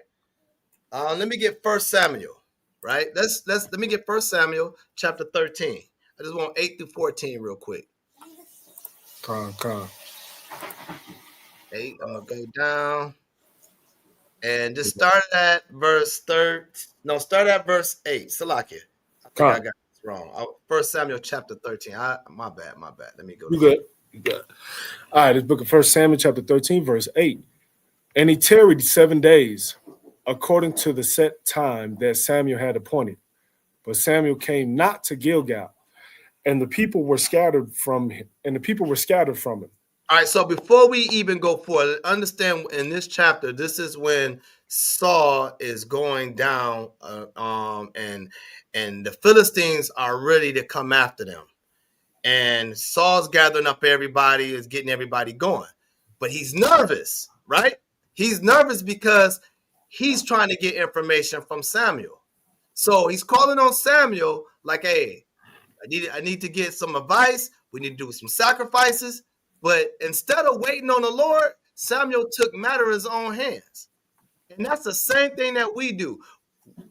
Let me get 1 Samuel, right? Let me get 1 Samuel chapter 13. I just want 8 through 14 real quick. Come. 8, I'm gonna go down and just start at verse 8. Salakia. think I Con. got this wrong. 1 Samuel chapter 13. My bad. Let me go. You good. You good. All right, this book of 1 Samuel chapter 13, verse 8. And he tarried 7 days, according to the set time that Samuel had appointed. But Samuel came not to Gilgal, and the people were scattered from him. All right, so before we even go forward, understand in this chapter, this is when Saul is going down, and the Philistines are ready to come after them. And Saul's gathering up everybody, is getting everybody going. But he's nervous, right? He's nervous because he's trying to get information from Samuel. So he's calling on Samuel like, hey, I need to get some advice. We need to do some sacrifices. But instead of waiting on the Lord, Samuel took matter in his own hands. And that's the same thing that we do.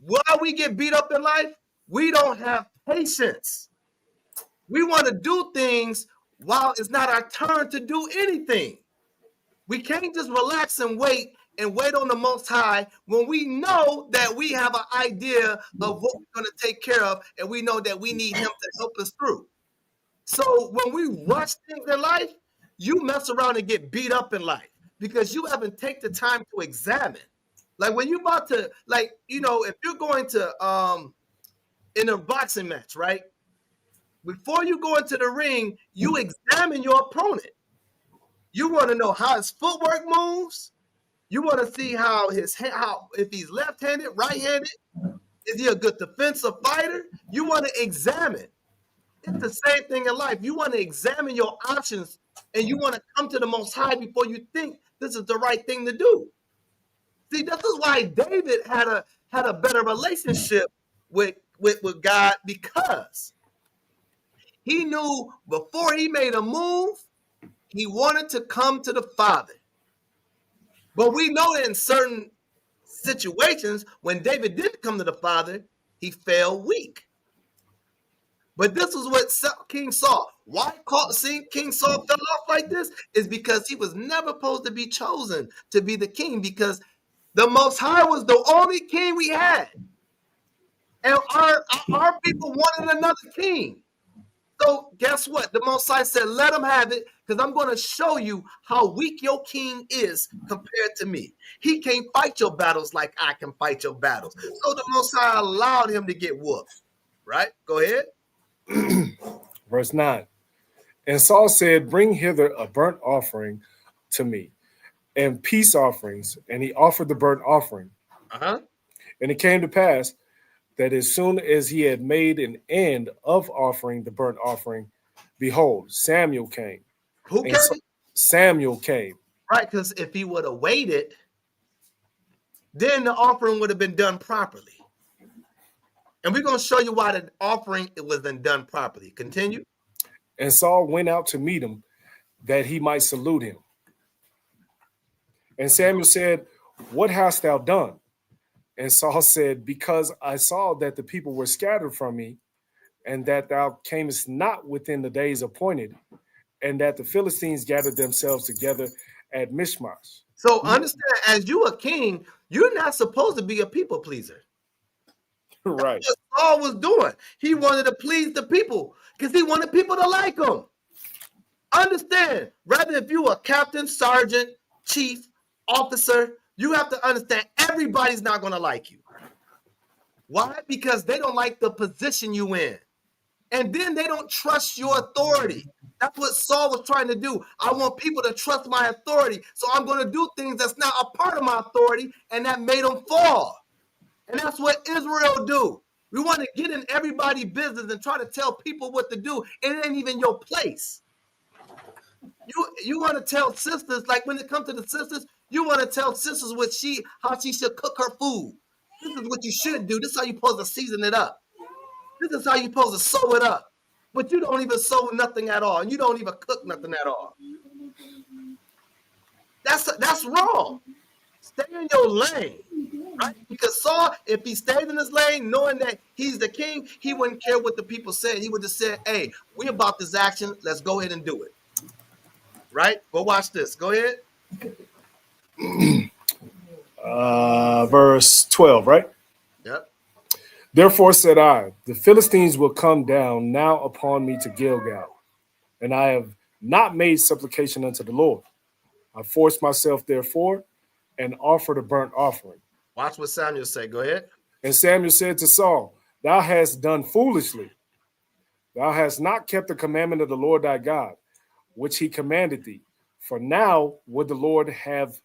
While we get beat up in life, we don't have patience. We want to do things while it's not our turn to do anything. We can't just relax and wait on the Most High when we know that we have an idea of what we're going to take care of, and we know that we need him to help us through. So when we rush things in life, you mess around and get beat up in life because you haven't taken the time to examine. Like when you're about to, like, if you're going to in a boxing match, right? Before you go into the ring, you examine your opponent. You want to know how his footwork moves. You want to see if he's left-handed, right-handed. Is he a good defensive fighter? You want to examine. It's the same thing in life. You want to examine your options, and you want to come to the Most High before you think this is the right thing to do. See, this is why David had a better relationship with God, because he knew before he made a move, he wanted to come to the Father. But we know that in certain situations, when David did come to the Father, he fell weak. But this is what King Saul, why King Saul fell off like this is because he was never supposed to be chosen to be the king, because the Most High was the only king we had. And our people wanted another king. So guess what? The Most High said, let him have it, because I'm going to show you how weak your king is compared to me. He can't fight your battles like I can fight your battles. So the Most High allowed him to get whooped. Right? Go ahead. Verse 9. And Saul said, bring hither a burnt offering to me, and peace offerings. And he offered the burnt offering. Uh-huh. And it came to pass that as soon as he had made an end of offering the burnt offering, behold, Samuel came. Who came? Samuel came. Right, because if he would have waited, then the offering would have been done properly. And we're going to show you why the offering wasn't done properly. Continue. And Saul went out to meet him, that he might salute him. And Samuel said, what hast thou done? And Saul said, because I saw that the people were scattered from me, and that thou camest not within the days appointed, and that the Philistines gathered themselves together at Michmash. So understand, as you a king, you're not supposed to be a people pleaser. Right. That's what Saul was doing. He wanted to please the people because he wanted people to like him. Understand, rather if you a captain, sergeant, chief, officer, you have to understand everybody's not going to like you. Why? Because they don't like the position you in. And then they don't trust your authority. That's what Saul was trying to do. I want people to trust my authority. So I'm going to do things that's not a part of my authority, and that made them fall. And that's what Israel do. We want to get in everybody's business and try to tell people what to do. And it ain't even your place. You want to tell sisters, like when it comes to the sisters, you want to tell sisters how she should cook her food. This is what you should do. This is how you're supposed to season it up. This is how you're supposed to sew it up. But you don't even sew nothing at all. And you don't even cook nothing at all. That's wrong. Stay in your lane. Right? Because Saul, if he stayed in his lane, knowing that he's the king, he wouldn't care what the people said. He would have said, hey, we about this action. Let's go ahead and do it. Right? Go watch this. Go ahead. Verse 12, right? Yep. Therefore said I, the Philistines will come down now upon me to Gilgal, and I have not made supplication unto the Lord. I forced myself therefore and offered a burnt offering. Watch what Samuel said. Go ahead. And Samuel said to Saul, thou hast done foolishly. Thou hast not kept the commandment of the Lord thy God, which he commanded thee. For now would the Lord have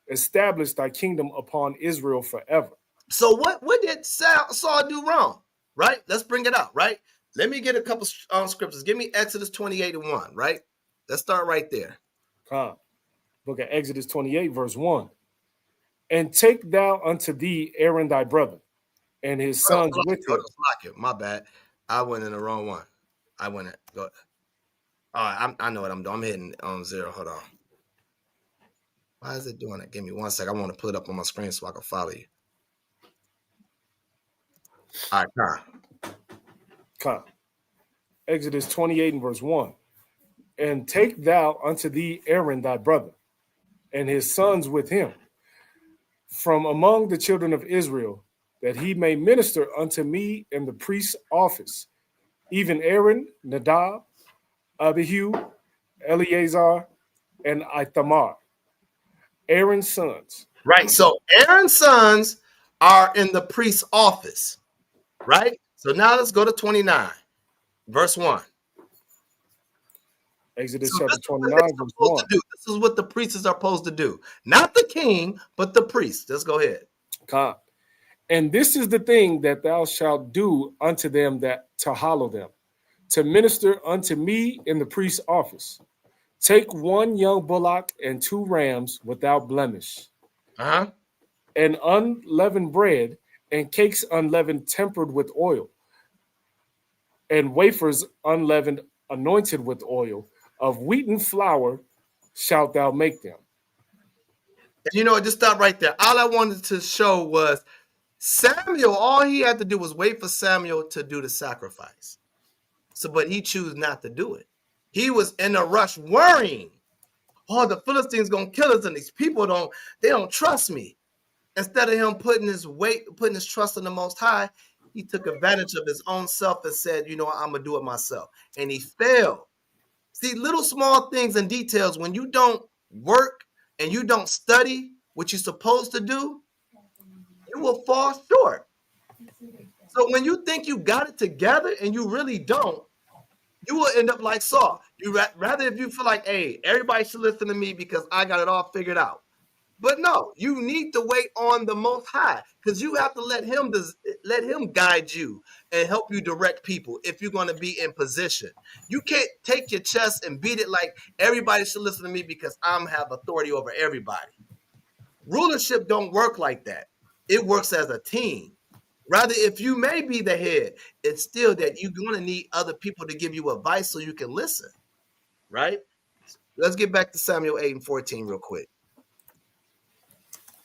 established thy kingdom upon Israel forever. So what did Saul do wrong? Right? Let's bring it out, right? Let me get a couple scriptures. Give me Exodus 28:1, right? Let's start right there. Book of Exodus 28, verse 1. And take thou unto thee Aaron thy brother, and his sons with him. My bad. I went in the wrong one. I went in. Go. All right, I know what I'm doing. I'm hitting on 0. Hold on. Why is it doing it? Give me 1 second. I want to put it up on my screen so I can follow you. All right, Come. Exodus 28 and verse 1. And take thou unto thee Aaron thy brother, and his sons with him, from among the children of Israel, that he may minister unto me in the priest's office, even Aaron, Nadab, Abihu, Eleazar, and Ithamar, Aaron's sons. Right. So Aaron's sons are in the priest's office. Right. So now let's go to 29, verse 1. Exodus So chapter this is what 29, they're verse supposed 1. to do. This is what the priests are supposed to do. Not the king, but the priest. Let's go ahead. Come. And this is the thing that thou shalt do unto them that to hallow them, to minister unto me in the priest's office. Take one young bullock and 2 rams without blemish, Uh-huh. and unleavened bread, and cakes unleavened tempered with oil, and wafers unleavened anointed with oil, of wheaten flour shalt thou make them. And you know what? Just stop right there. All I wanted to show was Samuel, all he had to do was wait for Samuel to do the sacrifice. So, but he chose not to do it. He was in a rush worrying. Oh, the Philistines gonna kill us, and these people don't trust me. Instead of him putting his trust in the Most High, he took advantage of his own self and said, you know what, I'm gonna do it myself. And he failed. See, little small things and details, when you don't work and you don't study what you're supposed to do, you will fall short. So when you think you got it together and you really don't, you will end up like Saul. You rather if you feel like, hey, everybody should listen to me because I got it all figured out. But no, you need to wait on the Most High, because you have to let him guide you and help you direct people if you're going to be in position. You can't take your chest and beat it like everybody should listen to me because I'm have authority over everybody. Rulership don't work like that. It works as a team. Rather, if you may be the head, it's still that you're going to need other people to give you advice so you can listen, right? Let's get back to Samuel 8 and 14 real quick.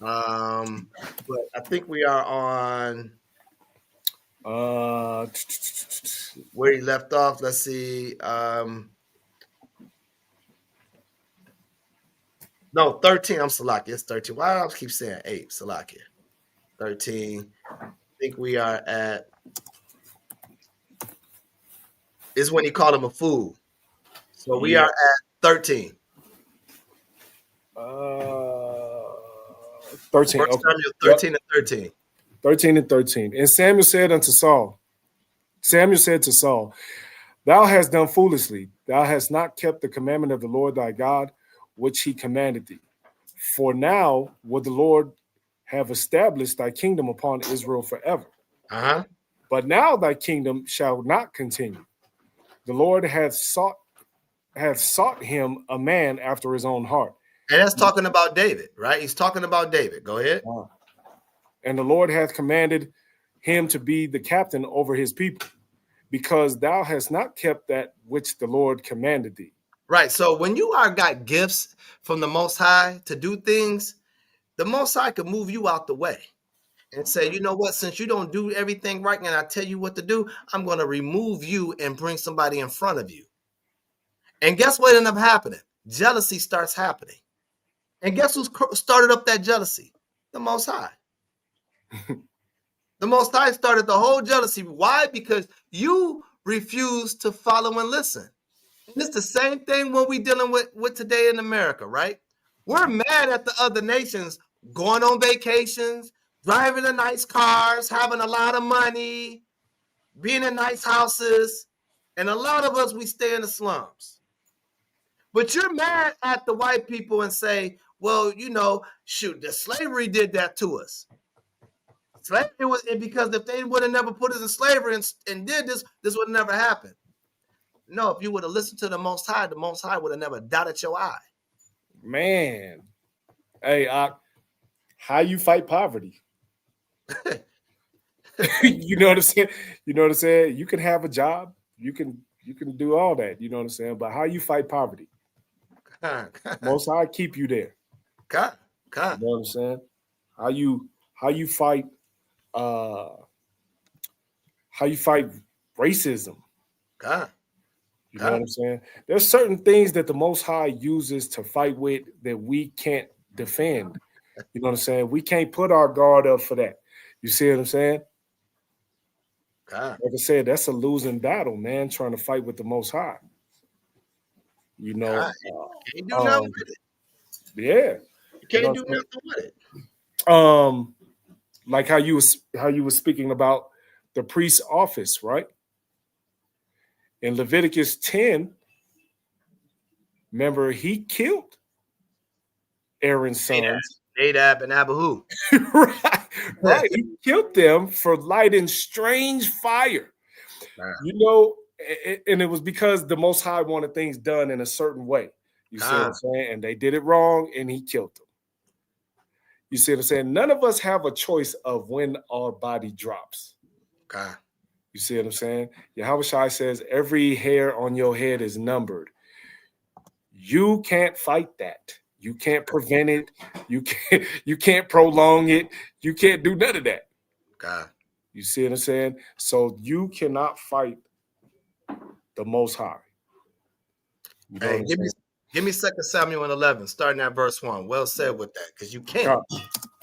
But I think we are on where he left off. Let's see. No, 13. I'm Salakia. It's 13. Why do I keep saying 8? Salakia. 13. I think we are at is when he called him a fool. So we are at 13. 13. Okay. 13 and 13. 13 and 13. And Samuel said to Saul, thou hast done foolishly. Thou hast not kept the commandment of the Lord thy God, which he commanded thee. For now would the Lord have established thy kingdom upon Israel forever. Uh-huh. But now thy kingdom shall not continue. The Lord hath sought him a man after his own heart. And that's talking about David, right? He's talking about David. Go ahead. And the Lord hath commanded him to be the captain over his people, because thou hast not kept that which the Lord commanded thee. Right. So when you got gifts from the Most High to do things, the Most High can move you out the way and say, you know what, since you don't do everything right and I tell you what to do, I'm going to remove you and bring somebody in front of you. And guess what ended up happening? Jealousy starts happening. And guess who started up that jealousy? The Most High. The Most High started the whole jealousy. Why? Because you refuse to follow and listen. And it's the same thing when we dealing with today in America, right? We're mad at the other nations going on vacations, driving in nice cars, having a lot of money, being in nice houses. And a lot of us, we stay in the slums. But you're mad at the white people and say, well, you know, shoot, the slavery did that to us. Slavery was because if they would have never put us in slavery and did this would have never happened. No, if you would have listened to the Most High would have never dotted your eye. Man. Hey, how you fight poverty? You know what I'm saying? You know what I'm saying? You can have a job. You can do all that. You know what I'm saying? But how you fight poverty? Most High keep you there. God. You know what I'm saying? How you fight racism? God. You know what I'm saying? There's certain things that the Most High uses to fight with that we can't defend. You know what I'm saying? We can't put our guard up for that. You see what I'm saying? God. Like I said, that's a losing battle, man, trying to fight with the Most High. You know, can't do nothing with it. Yeah. You can't know do nothing with it. Like how you was speaking about the priest's office, right? In Leviticus 10, remember he killed Aaron's sons. Nadab and Abihu. right. He killed them for lighting strange fire. Wow. You know, and it was because the Most High wanted things done in a certain way. You see what I'm saying? And they did it wrong, and he killed them. You see what I'm saying? None of us have a choice of when our body drops. God. You see what I'm saying? Yahweh Shai says every hair on your head is numbered. You can't fight that. You can't prevent it. You can't prolong it. You can't do none of that. God. You see what I'm saying? So you cannot fight the Most High. You know Hey, give me 2 Samuel 11, starting at verse 1. Well said with that, because you can't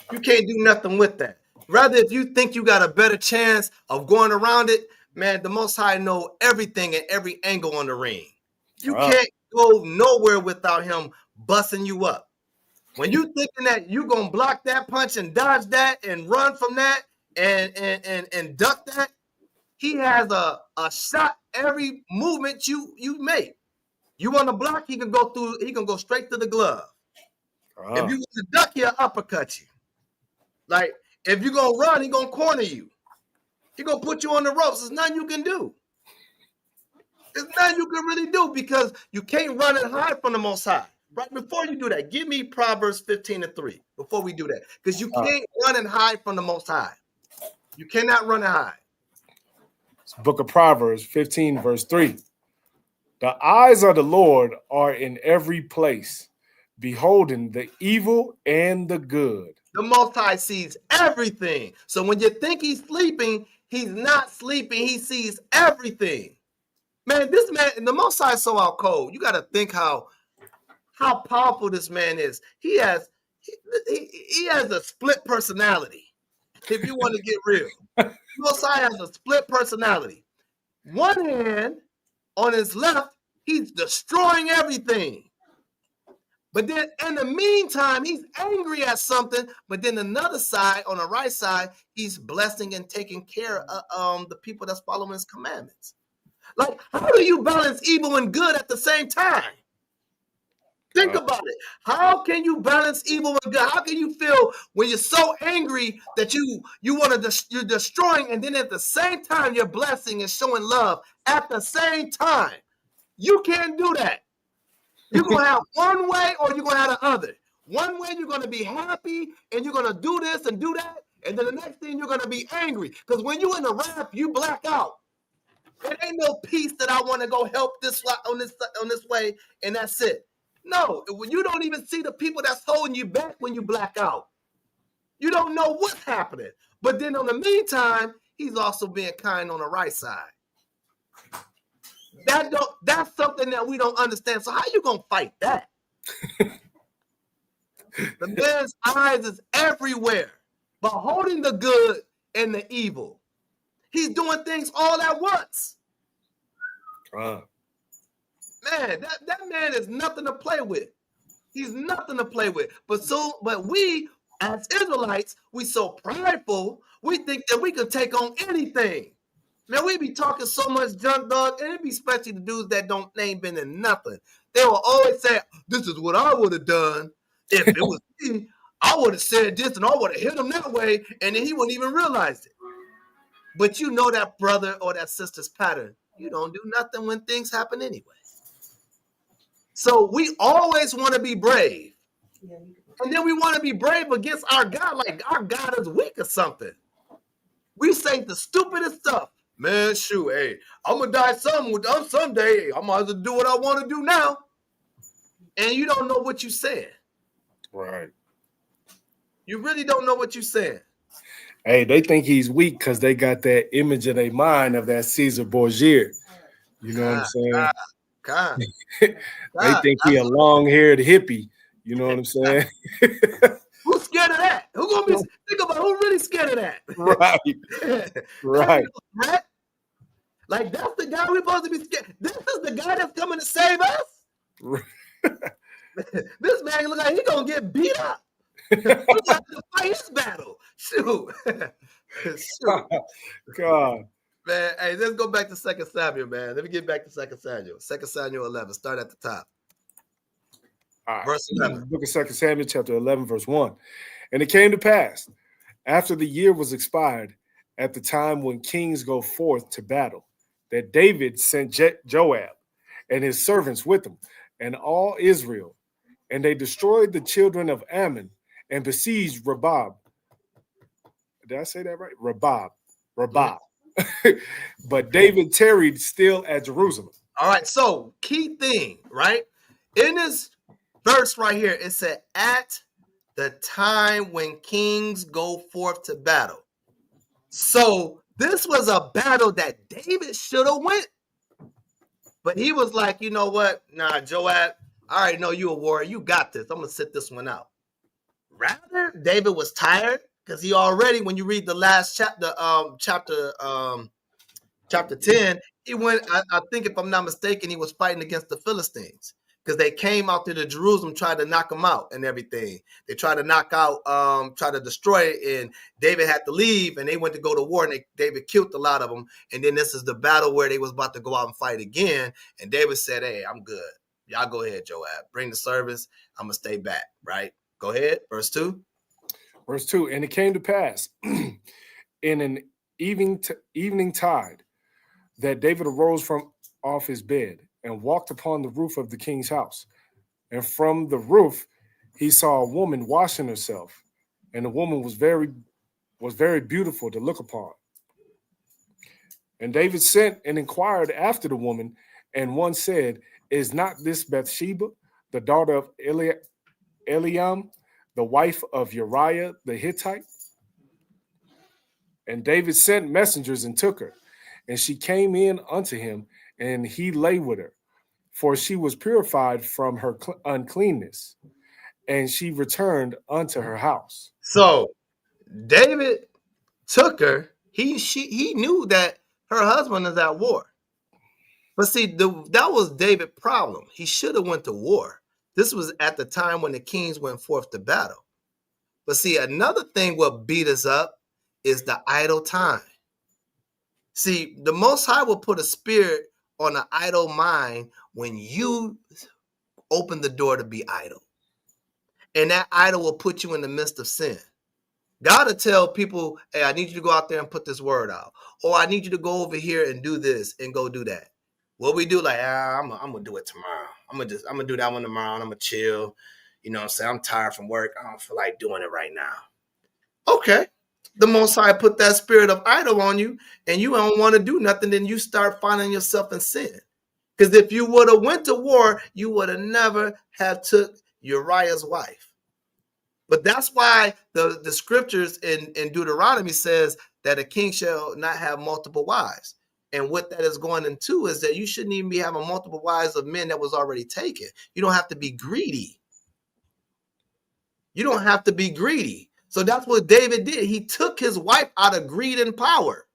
do nothing with that. Rather, if you think you got a better chance of going around it, man, the Most High know everything and every angle on the ring. You can't go nowhere without him busting you up. When you thinking that you gonna block that punch and dodge that and run from that and duck that, he has a shot every movement you make. You want to block, he can go straight to the glove. If you want to duck, he'll uppercut you. Like, if you're going to run, he's going to corner you. He's going to put you on the ropes. There's nothing you can do. There's nothing you can really do because you can't run and hide from the Most High. Right before you do that, give me Proverbs 15:3 before we do that. Because you can't run and hide from the Most High. You cannot run and hide. Book of Proverbs 15, verse 3. The eyes of the Lord are in every place, beholding the evil and the good. The Most High sees everything. So when you think he's sleeping, he's not sleeping. He sees everything. Man, this man, the Most High is so out cold. You got to think how powerful this man is. He has a split personality. If you want to get real, the Most High has a split personality. One hand on his left, he's destroying everything. But then in the meantime, he's angry at something. But then another side, on the right side, he's blessing and taking care of the people that's following his commandments. Like, how do you balance evil and good at the same time? Think about it. How can you balance evil and good? How can you feel when you're so angry that you're destroying, and then at the same time you're blessing and showing love at the same time? You can't do that. You're going to have one way or you're going to have the other. One way you're going to be happy and you're going to do this and do that. And then the next thing you're going to be angry. Because when you're in the wrath, you black out. There ain't no peace that I want to go help this on this way and that's it. No, you don't even see the people that's holding you back when you black out. You don't know what's happening. But then on the meantime, he's also being kind on the right side. That's something that we don't understand. So how you gonna fight that? The man's eyes is everywhere, but holding the good and the evil. He's doing things all at once. Man, that man is nothing to play with. He's nothing to play with. But we, as Israelites, we so prideful, we think that we can take on anything. Man, we be talking so much junk, dog, and it be especially the dudes that ain't been in nothing. They will always say, this is what I would have done if it was me. I would have said this and I would have hit him that way, and then he wouldn't even realize it. But you know that brother or that sister's pattern. You don't do nothing when things happen anyway. So we always want to be brave. And then we want to be brave against our God, like our God is weak or something. We say the stupidest stuff. Man, shoot, hey, I'm going to die someday. I might as well do what I want to do now. And you don't know what you're saying. Right. You really don't know what you're saying. Hey, they think he's weak because they got that image in their mind of that Caesar Borgia. You know what I'm saying? God. They think he a long-haired hippie. You know what I'm saying? Who's scared of that? Who gonna be? Think about who's really scared of that. Right. Right. Like that's the guy we're supposed to be scared. This is the guy that's coming to save us. This man look like he gonna get beat up. We have to fight his battle. Shoot. Shoot. God. Man, hey, let's go back to 2 Samuel, man. Let me get back to 2 Samuel. 2 Samuel 11. Start at the top. All right. Verse 11. Book of 2 Samuel, chapter 11, verse 1. And it came to pass, after the year was expired, at the time when kings go forth to battle, that David sent Joab and his servants with him, and all Israel, and they destroyed the children of Ammon and besieged Rabbah. Did I say that right? Rabbah. But David tarried still at Jerusalem. All right, so key thing, right? In this verse right here, it said, at the time when kings go forth to battle. So this was a battle that David should have went. But he was like, you know what? Nah, Joab, I already know you a warrior. You got this. I'm going to sit this one out. Rather, David was tired because he already, when you read the last chapter 10, he went, I think if I'm not mistaken, he was fighting against the Philistines because they came out to Jerusalem, tried to knock him out and everything. They tried to knock out, try to destroy it, and David had to leave, and they went to go to war, and David killed a lot of them. And then this is the battle where they was about to go out and fight again, and David said, hey, I'm good. Y'all go ahead, Joab. Bring the service. I'm going to stay back, right? Go ahead. Verse 2. Verse 2, and it came to pass in an evening tide that David arose from off his bed and walked upon the roof of the king's house. And from the roof, he saw a woman washing herself, and the woman was very beautiful to look upon. And David sent and inquired after the woman, and one said, is not this Bathsheba, the daughter of Eliam, the wife of Uriah the Hittite? And David sent messengers and took her, and she came in unto him, and he lay with her, for she was purified from her uncleanness, and she returned unto her house. So David took her. He knew that her husband is at war. But see, that was David's problem. He should have went to war. This was at the time when the kings went forth to battle. But see, another thing what beat us up is the idle time. See, the Most High will put a spirit on an idle mind when you open the door to be idle. And that idol will put you in the midst of sin. God will tell people, hey, I need you to go out there and put this word out. Or I need you to go over here and do this and go do that. What we do, like, I'm gonna do it tomorrow. I'm gonna do that one tomorrow, and I'm gonna chill. You know what I'm saying? I'm tired from work. I don't feel like doing it right now. Okay. The Most High put that spirit of idol on you, and you don't want to do nothing, then you start finding yourself in sin. Because if you would have went to war, you would have never have took Uriah's wife. But that's why the scriptures in Deuteronomy says that a king shall not have multiple wives. And what that is going into is that you shouldn't even be having multiple wives of men that was already taken. You don't have to be greedy. You don't have to be greedy. So that's what David did. He took his wife out of greed and power.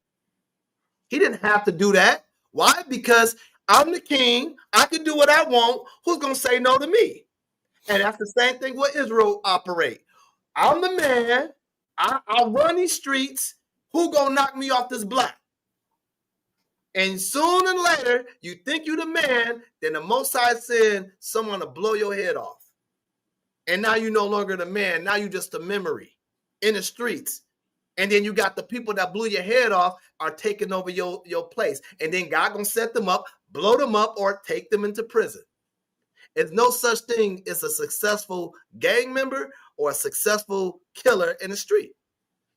He didn't have to do that. Why? Because I'm the king. I can do what I want. Who's going to say no to me? And that's the same thing with Israel operate. I'm the man. I'll run these streets. Who going to knock me off this block? And soon and later, you think you the man, then the Most High send someone to blow your head off. And now you're no longer the man. Now you're just a memory in the streets. And then you got the people that blew your head off are taking over your place. And then God gonna set them up, blow them up, or take them into prison. There's no such thing as a successful gang member or a successful killer in the street.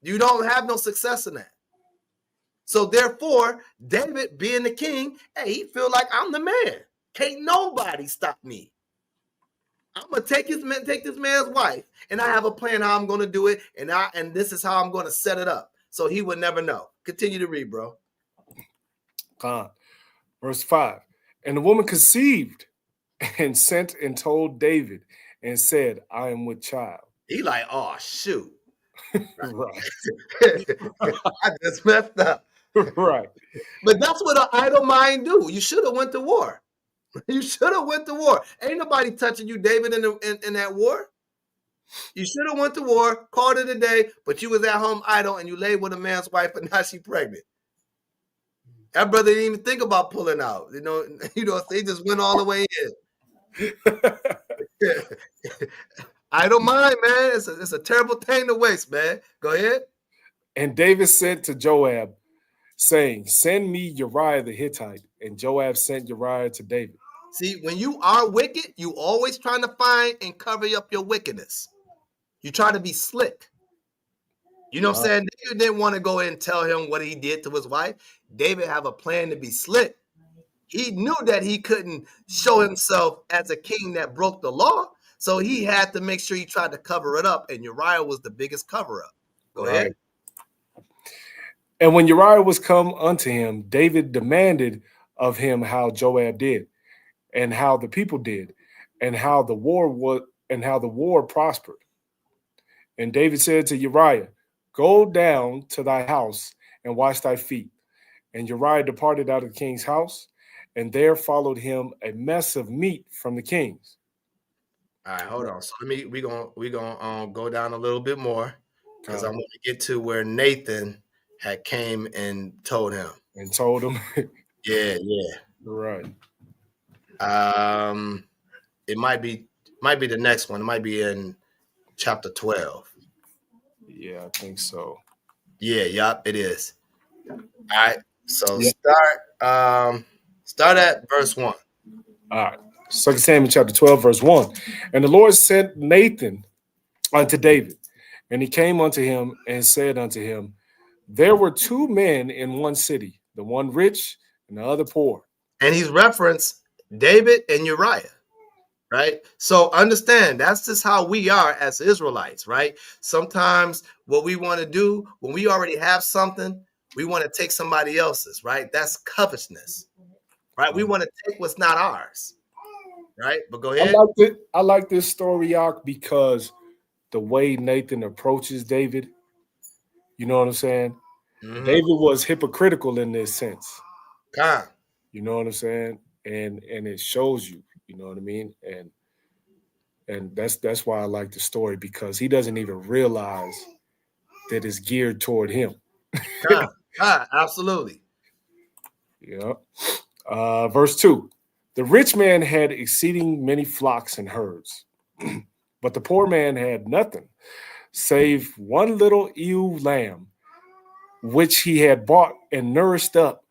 You don't have no success in that. So therefore, David being the king, hey, he feel like I'm the man. Can't nobody stop me. I'm gonna take this man's wife, and I have a plan how I'm gonna do it, and this is how I'm gonna set it up. So he would never know. Continue to read, bro. Verse 5. And the woman conceived and sent and told David and said, I am with child. He like, oh shoot. Right. I just messed up. Right. But that's what an idle mind do. You should have went to war. You should have went to war. Ain't nobody touching you, David, in that war. You should have went to war, called it a day, but you was at home idle and you laid with a man's wife, and now she pregnant. That brother didn't even think about pulling out. You know, they just went all the way in. Idle mind, man. It's a terrible thing to waste, man. Go ahead. And David sent to Joab, saying, send me Uriah the Hittite. And Joab sent Uriah to David. See, when you are wicked, you always trying to find and cover up your wickedness. You try to be slick. You know what I'm saying? David didn't want to go in and tell him what he did to his wife. David have a plan to be slick. He knew that he couldn't show himself as a king that broke the law. So he had to make sure he tried to cover it up. And Uriah was the biggest cover up. Go ahead. And when Uriah was come unto him, David demanded of him how Joab did, and how the people did, and how the war prospered. And David said to Uriah, go down to thy house and wash thy feet. And Uriah departed out of the king's house, and there followed him a mess of meat from the king's. All right, hold on. So we gonna go down a little bit more, because I want to get to where Nathan had came and told him. And told him. Yeah. Right. It might be the next one. It might be in chapter 12. Yeah, I think so. Yeah, it is. All right. So yeah. Start at verse 1. All right. 2 Samuel chapter 12, verse 1. And the Lord sent Nathan unto David, and he came unto him and said unto him, there were two men in one city, the one rich and the other poor. And he's referenced David and Uriah, right? So understand, that's just how we are as Israelites, right? Sometimes what we want to do when we already have something, we want to take somebody else's, right? That's covetousness, right? We want to take what's not ours, right? But go ahead. I like this story, Yak, because the way Nathan approaches David, you know what I'm saying? Mm-hmm. David was hypocritical in this sense. You know what I'm saying? And it shows you, you know what I mean? And that's why I like the story, because he doesn't even realize that it's geared toward him. Absolutely. Yeah. Verse 2. The rich man had exceeding many flocks and herds, but the poor man had nothing save one little ewe lamb, which he had bought and nourished up,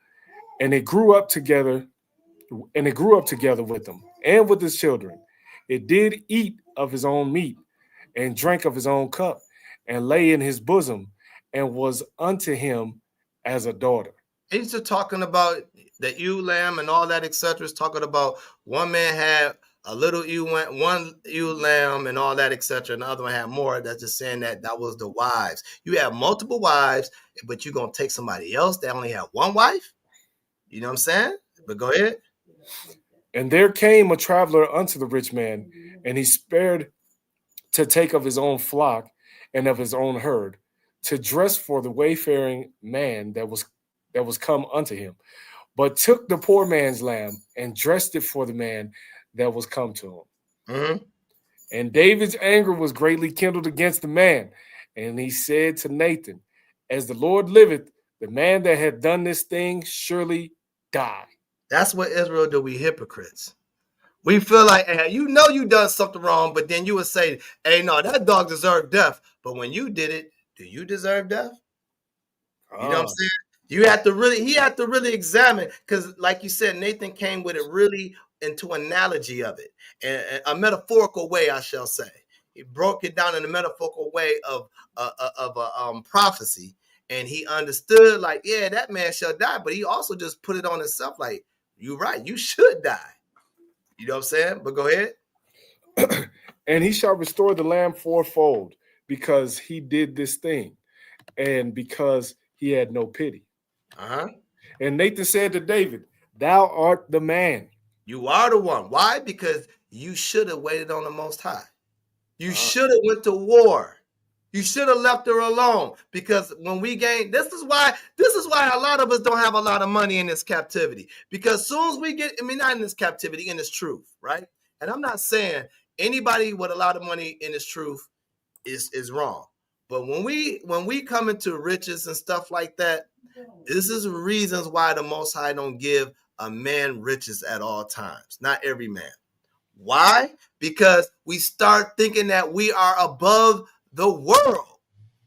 and it grew up together with him and with his children. It did eat of his own meat and drank of his own cup and lay in his bosom and was unto him as a daughter. He's just talking about the ewe lamb and all that, etc. Is talking about one man had a little one ewe lamb and all that, etc. And the other one had more. That's just saying that was the wives. You have multiple wives, but you're going to take somebody else that only had one wife? You know what I'm saying? But go ahead. And there came a traveler unto the rich man, and he spared to take of his own flock and of his own herd, to dress for the wayfaring man that was come unto him, but took the poor man's lamb and dressed it for the man that was come to him. Mhm. And David's anger was greatly kindled against the man, and he said to Nathan, as the Lord liveth, the man that had done this thing surely die. That's what Israel do. We hypocrites. We feel like, hey, you know you done something wrong, but then you would say, hey, no, that dog deserved death. But when you did it, do you deserve death? You know what I'm saying? He had to really examine, because like you said, Nathan came with it really into analogy of it, and a metaphorical way, I shall say. He broke it down in a metaphorical way of prophecy, and he understood, like, yeah, that man shall die, but he also just put it on himself, like, you're right, you should die. You know what I'm saying? But go ahead. And he shall restore the lamb fourfold, because he did this thing, and because he had no pity. Uh-huh. And Nathan said to David, thou art the man. You are the one. Why? Because you should have waited on the Most High. You should have went to war. You should have left her alone. Because when we gain, this is why a lot of us don't have a lot of money in this captivity. Because soon as we get, not in this captivity, in this truth, right? And I'm not saying anybody with a lot of money in this truth is wrong. But when we come into riches and stuff like that, this is reasons why the Most High don't give a man riches at all times. Not every man. Why? Because we start thinking that we are above the world.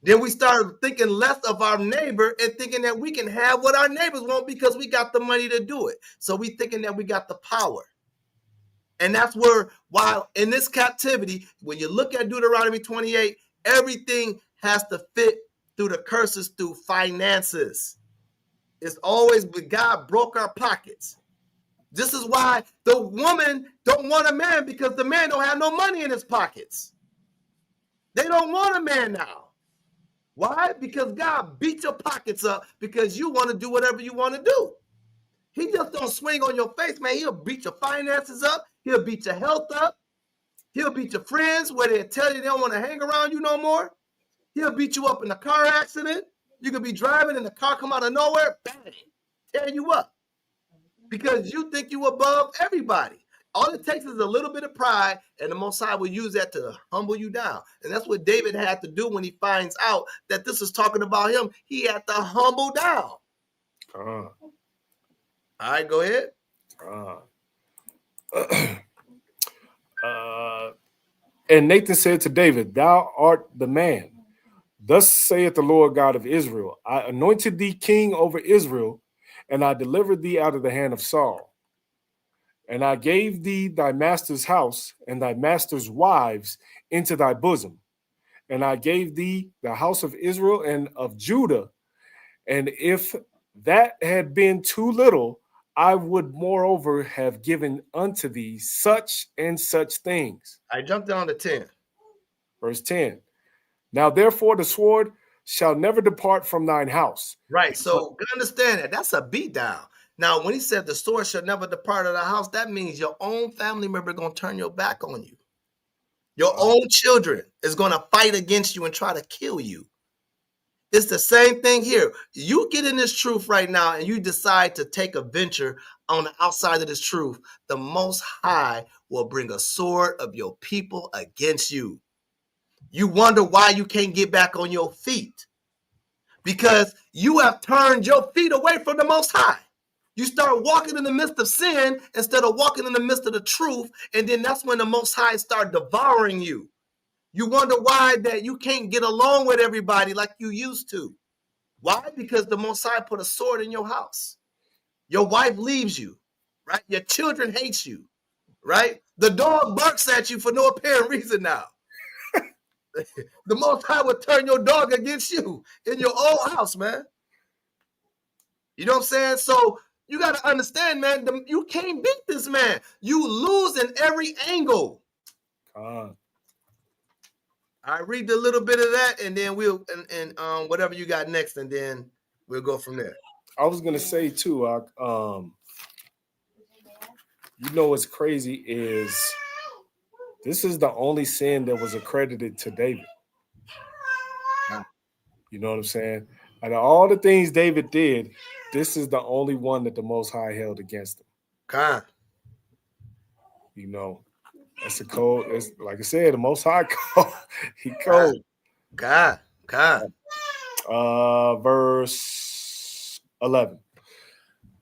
Then we start thinking less of our neighbor and thinking that we can have what our neighbors want because we got the money to do it. So we thinking that we got the power. And that's where, while in this captivity, when you look at Deuteronomy 28, everything has to fit through the curses, through finances. It's always, but God broke our pockets. This is why the woman don't want a man, because the man don't have no money in his pockets. They don't want a man now. Why? Because God beat your pockets up because you want to do whatever you want to do. He just don't swing on your face, man. He'll beat your finances up. He'll beat your health up. He'll beat your friends where they tell you they don't want to hang around you no more. He'll beat you up in a car accident. You could be driving and the car come out of nowhere, bang, tear you up. Because you think you above everybody. All it takes is a little bit of pride, and the Most High will use that to humble you down. And that's what David had to do when he finds out that this is talking about him. He had to humble down. All right, go ahead. And Nathan said to David, thou art the man. Thus saith the Lord God of Israel, I anointed thee king over Israel, and I delivered thee out of the hand of Saul. And I gave thee thy master's house and thy master's wives into thy bosom. And I gave thee the house of Israel and of Judah. And if that had been too little, I would moreover have given unto thee such and such things. I jumped down to 10. Verse 10. Now therefore the sword shall never depart from thine house. Right. So understand that. That's a beat down. Now, when he said the sword shall never depart of the house, that means your own family member is going to turn your back on you. Your own children is going to fight against you and try to kill you. It's the same thing here. You get in this truth right now and you decide to take a venture on the outside of this truth, the Most High will bring a sword of your people against you. You wonder why you can't get back on your feet. Because you have turned your feet away from the Most High. You start walking in the midst of sin instead of walking in the midst of the truth, and then that's when the Most High start devouring you. You wonder why that you can't get along with everybody like you used to. Why? Because the Most High put a sword in your house. Your wife leaves you, right? Your children hate you, right? The dog barks at you for no apparent reason now. The Most High will turn your dog against you in your own house, man. You know what I'm saying? So you got to understand, man, you can't beat this man. You lose in every angle. I read a little bit of that, and then we'll and whatever you got next, and then we'll go from there. I was gonna say too, you know what's crazy is this is the only sin that was accredited to David. You know what I'm saying? Out of all the things David did, this is the only one that the Most High held against him. Con. You know, that's a code. It's, like I said, the Most High code. He code. God. Verse 11.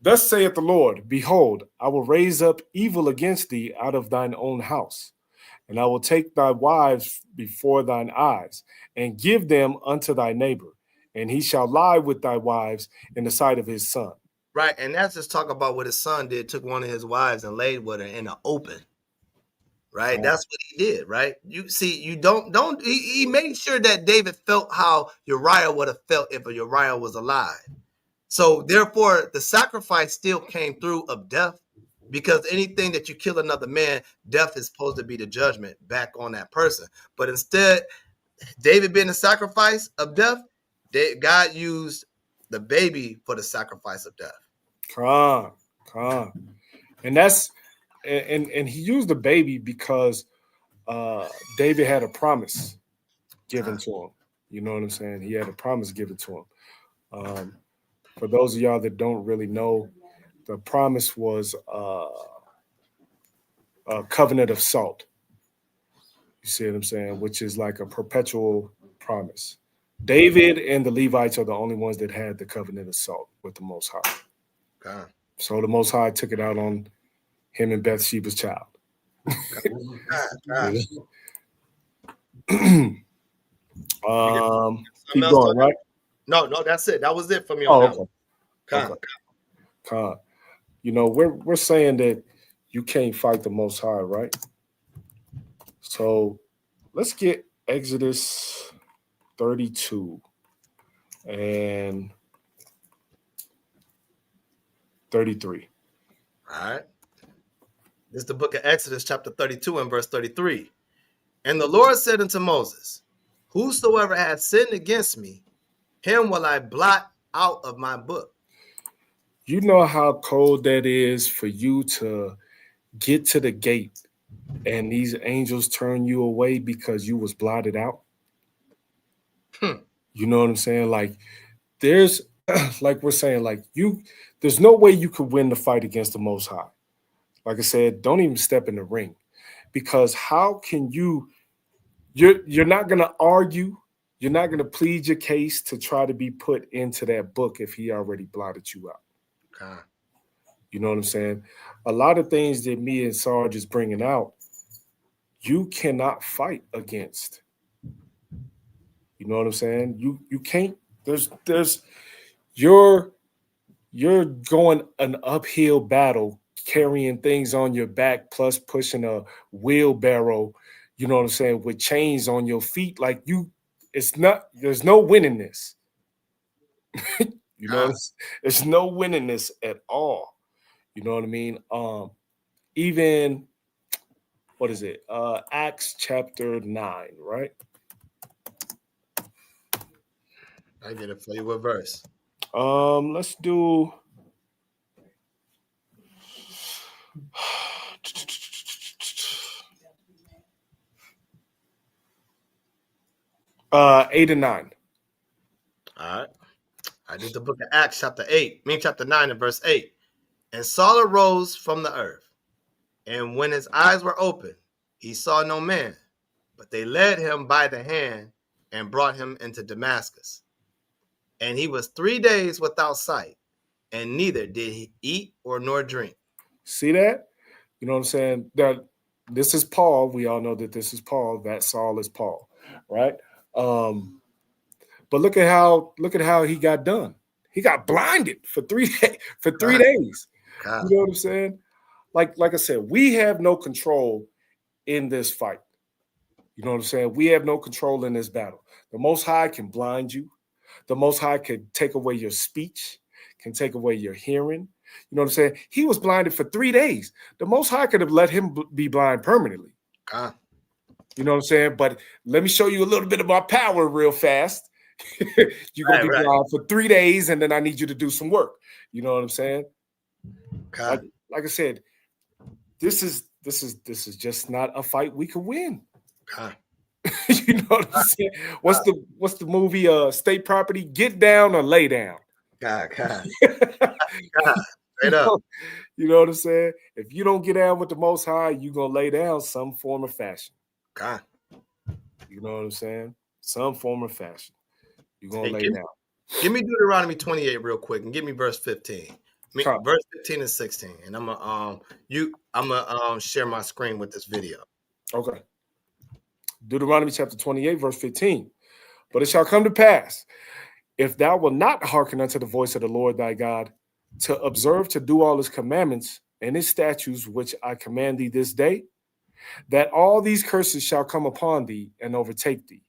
Thus saith the Lord, behold, I will raise up evil against thee out of thine own house, and I will take thy wives before thine eyes, and give them unto thy neighbor, and he shall lie with thy wives in the sight of his son. Right, and that's just talk about what his son did, took one of his wives and laid with her in the open. Right, that's what he did, right? You see, you don't he made sure that David felt how Uriah would have felt if Uriah was alive. So therefore, the sacrifice still came through of death, because anything that you kill another man, death is supposed to be the judgment back on that person. But instead, David being the sacrifice of death, God used the baby for the sacrifice of death. Come. And that's and he used the baby because David had a promise given to him. You know what I'm saying? He had a promise given to him. For those of y'all that don't really know, the promise was a covenant of salt. You see what I'm saying? Which is like a perpetual promise. David and the Levites are the only ones that had the covenant of salt with the Most High. God. So the Most High took it out on him and Bathsheba's child. God. Keep going, right? No, that's it. That was it for me. Oh, okay. Okay. Con. You know, we're saying that you can't fight the Most High, right? So let's get Exodus 32 and 33. All right. This is the book of Exodus, chapter 32 and verse 33. And the Lord said unto Moses, whosoever hath sinned against me, him will I blot out of my book. You know how cold that is for you to get to the gate and these angels turn you away because you was blotted out? You know what I'm saying? Like, there's, like we're saying, like, there's no way you could win the fight against the Most High. Like I said, don't even step in the ring, because how can you're not going to argue. You're not going to plead your case to try to be put into that book if he already blotted you out. Okay. You know what I'm saying? A lot of things that me and Sarge is bringing out, you cannot fight against. You know what I'm saying? You can't. You're going an uphill battle, carrying things on your back, plus pushing a wheelbarrow. You know what I'm saying? With chains on your feet, like there's no winning this. You know, there's no winning this at all. You know what I mean? Even, what is it? Acts chapter 9, right? I get it for you. What verse? Let's do 8 and 9. All right. I did the book of Acts, chapter 9 and verse 8. And Saul arose from the earth, and when his eyes were open, he saw no man, but they led him by the hand and brought him into Damascus. And he was 3 days without sight, and neither did he eat nor drink. See that? You know what I'm saying? That this is Paul. We all know that this is Paul. That Saul is Paul, right? But look at how he got done. He got blinded for 3 days. For 3 days. God. You know what I'm saying? Like I said, we have no control in this fight. You know what I'm saying? We have no control in this battle. The Most High can blind you. The Most High can take away your speech, can take away your hearing. You know what I'm saying? He was blinded for 3 days. The Most High could have let him be blind permanently. God. You know what I'm saying? But let me show you a little bit of my power real fast. You're going to be blind for 3 days, and then I need you to do some work. You know what I'm saying? God. Like I said, this is just not a fight we can win. God. You know what I'm saying? What's the movie State Property? Get down or lay down. God. You Straight up. know what I'm saying? If you don't get down with the Most High, you're going to lay down some form of fashion. God. You know what I'm saying? Some form of fashion. You're going to Hey, lay down. Give me Deuteronomy 28 real quick and give me verse 15. Copy. Verse 15 and 16. And I'm gonna share my screen with this video. Okay. Deuteronomy chapter 28, verse 15. But it shall come to pass, if thou wilt not hearken unto the voice of the Lord thy God, to observe to do all his commandments and his statutes which I command thee this day, that all these curses shall come upon thee and overtake thee.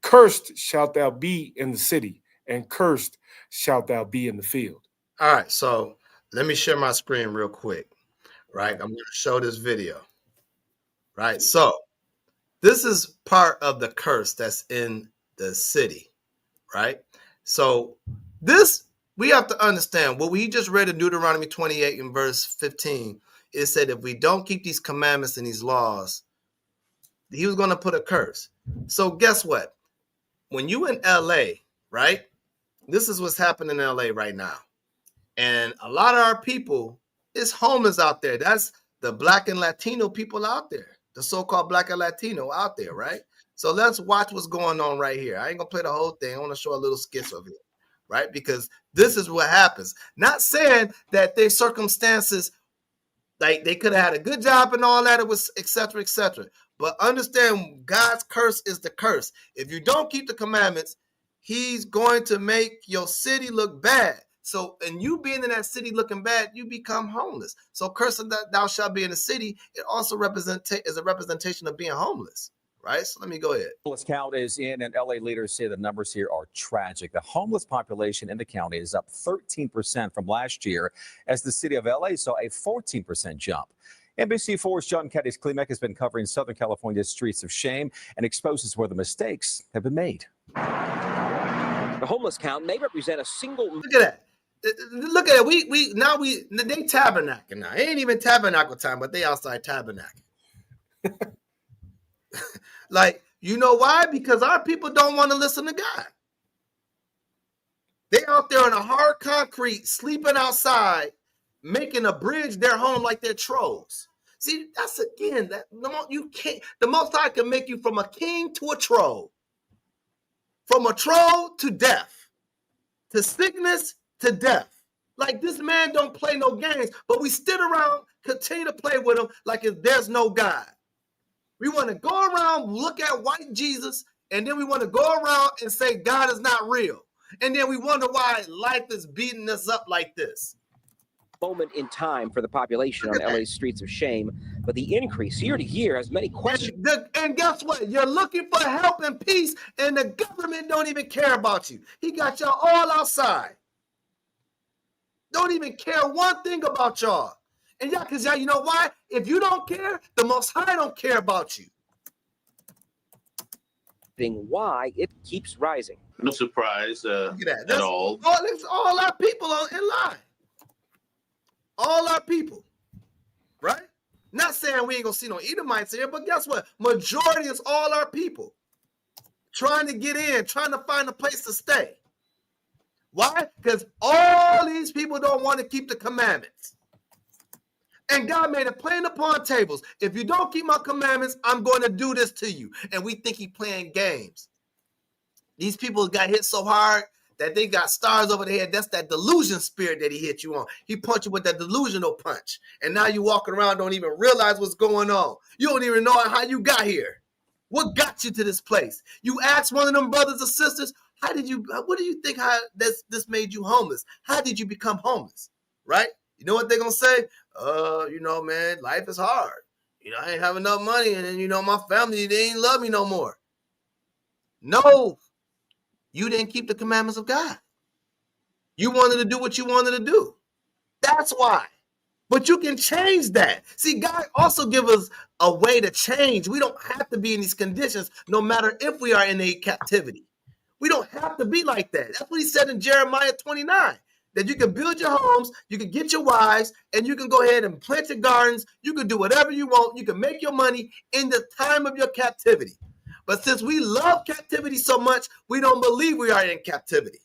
Cursed shalt thou be in the city, and cursed shalt thou be in the field. All right, so let me share my screen real quick. Right, I'm going to show this video. Right, so this is part of the curse that's in the city. Right, so this we have to understand. What we just read in Deuteronomy 28 in verse 15, it said if we don't keep these commandments and these laws, he was going to put a curse. So guess what? When you in LA, right? This is what's happening in LA right now. And a lot of our people is homeless out there. That's the Black and Latino people out there, the so-called Black and Latino out there, right? So let's watch what's going on right here. I ain't gonna play the whole thing. I want to show a little skits of it, right? Because this is what happens. Not saying that their circumstances, like they could have had a good job and all that, it was et cetera, but understand God's curse is the curse. If you don't keep the commandments, he's going to make your city look bad. So, and you being in that city looking bad, you become homeless. So, cursed thou shalt be in the city, it also is a representation of being homeless, right? So, let me go ahead. Homeless count is in, and LA leaders say the numbers here are tragic. The homeless population in the county is up 13% from last year, as the city of LA saw a 14% jump. NBC4's John Kattis Klimek has been covering Southern California's streets of shame and exposes where the mistakes have been made. The homeless count may represent a single. Look at that. Look at it. They tabernacle now. It ain't even tabernacle time, but they outside tabernacle. Like, you know why? Because our people don't want to listen to God. They out there on a hard concrete, sleeping outside, making a bridge their home like they're trolls. See, that's again that the Most High can make you from a king to a troll, from a troll to death, to sickness to death. Like this man don't play no games, but we stood around, continue to play with him like if there's no God. We want to go around, look at white Jesus, and then we want to go around and say God is not real. And then we wonder why life is beating us up like this. Moment in time for the population on LA's streets of shame, but the increase year to year has many questions. And guess what? You're looking for help and peace, and the government don't even care about you. He got y'all all outside. Don't even care one thing about y'all. And y'all, because y'all, you know why? If you don't care, the Most High don't care about you. Why it keeps rising. No surprise at all. All our people in line. All our people, right? Not saying we ain't gonna see no Edomites here, but guess what? Majority is all our people trying to get in, trying to find a place to stay. Why? Because all these people don't want to keep the commandments. And God made it plain upon tables. If you don't keep my commandments, I'm going to do this to you. And we think he's playing games. These people got hit so hard that they got stars over their head. That's that delusion spirit that he hit you on. He punched you with that delusional punch. And now you walking around, don't even realize what's going on. You don't even know how you got here. What got you to this place? You asked one of them brothers or sisters, what do you think how this made you homeless? How did you become homeless? Right? You know what they're going to say? Man, life is hard. I ain't have enough money. And then, my family, they ain't love me no more. No. You didn't keep the commandments of God. You wanted to do what you wanted to do. That's why. But you can change that. See, God also give us a way to change. We don't have to be in these conditions no matter if we are in a captivity. We don't have to be like that. That's what he said in Jeremiah 29. that you can build your homes, you can get your wives, and you can go ahead and plant your gardens. You can do whatever you want. You can make your money in the time of your captivity. But since we love captivity so much, we don't believe we are in captivity.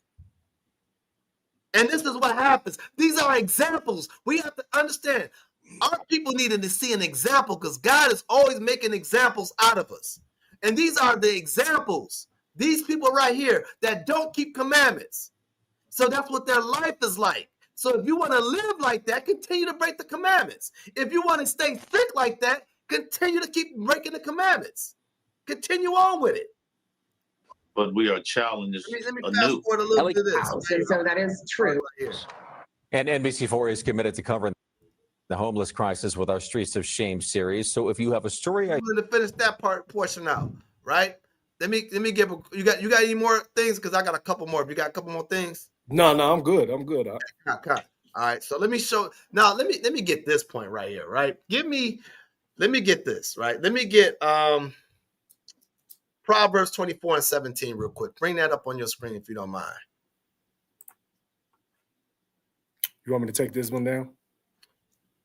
And this is what happens. These are examples. We have to understand. Our people needed to see an example because God is always making examples out of us. And these are the examples. These people right here that don't keep commandments. So that's what their life is like. So if you want to live like that, continue to break the commandments. If you want to stay thick like that, continue to keep breaking the commandments. Continue on with it. But we are challenged Let me anew. fast forward a little bit of this. So that is true. And NBC4 is committed to covering the homeless crisis with our Streets of Shame series. So if you have a story, I'm going to finish that portion out, right? Let me give you got any more things because I got a couple more. If you got a couple more things, No, I'm good. I'm good. Okay. All right. So let me show now. Let me get this point right here. Right. Let me get this right. Let me get Proverbs 24:17 real quick. Bring that up on your screen if you don't mind. You want me to take this one down?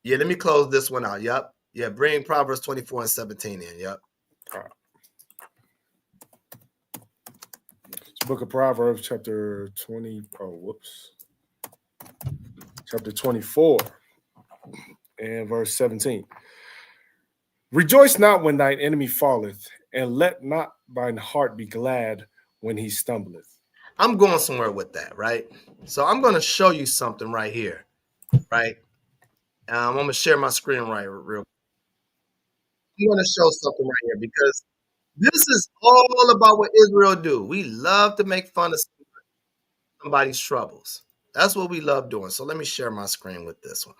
Yeah. Let me close this one out. Yep. Yeah. Bring Proverbs 24:17 in. Yep. All right. Book of Proverbs, chapter 20. Oh, whoops. Chapter 24 and verse 17. Rejoice not when thine enemy falleth, and let not thine heart be glad when he stumbleth. I'm going somewhere with that, right? So I'm going to show you something right here, right? I'm going to share my screen right real. I'm going to show something right here because this is all about what Israel do. We love to make fun of somebody's troubles. That's what we love doing. So let me share my screen with this one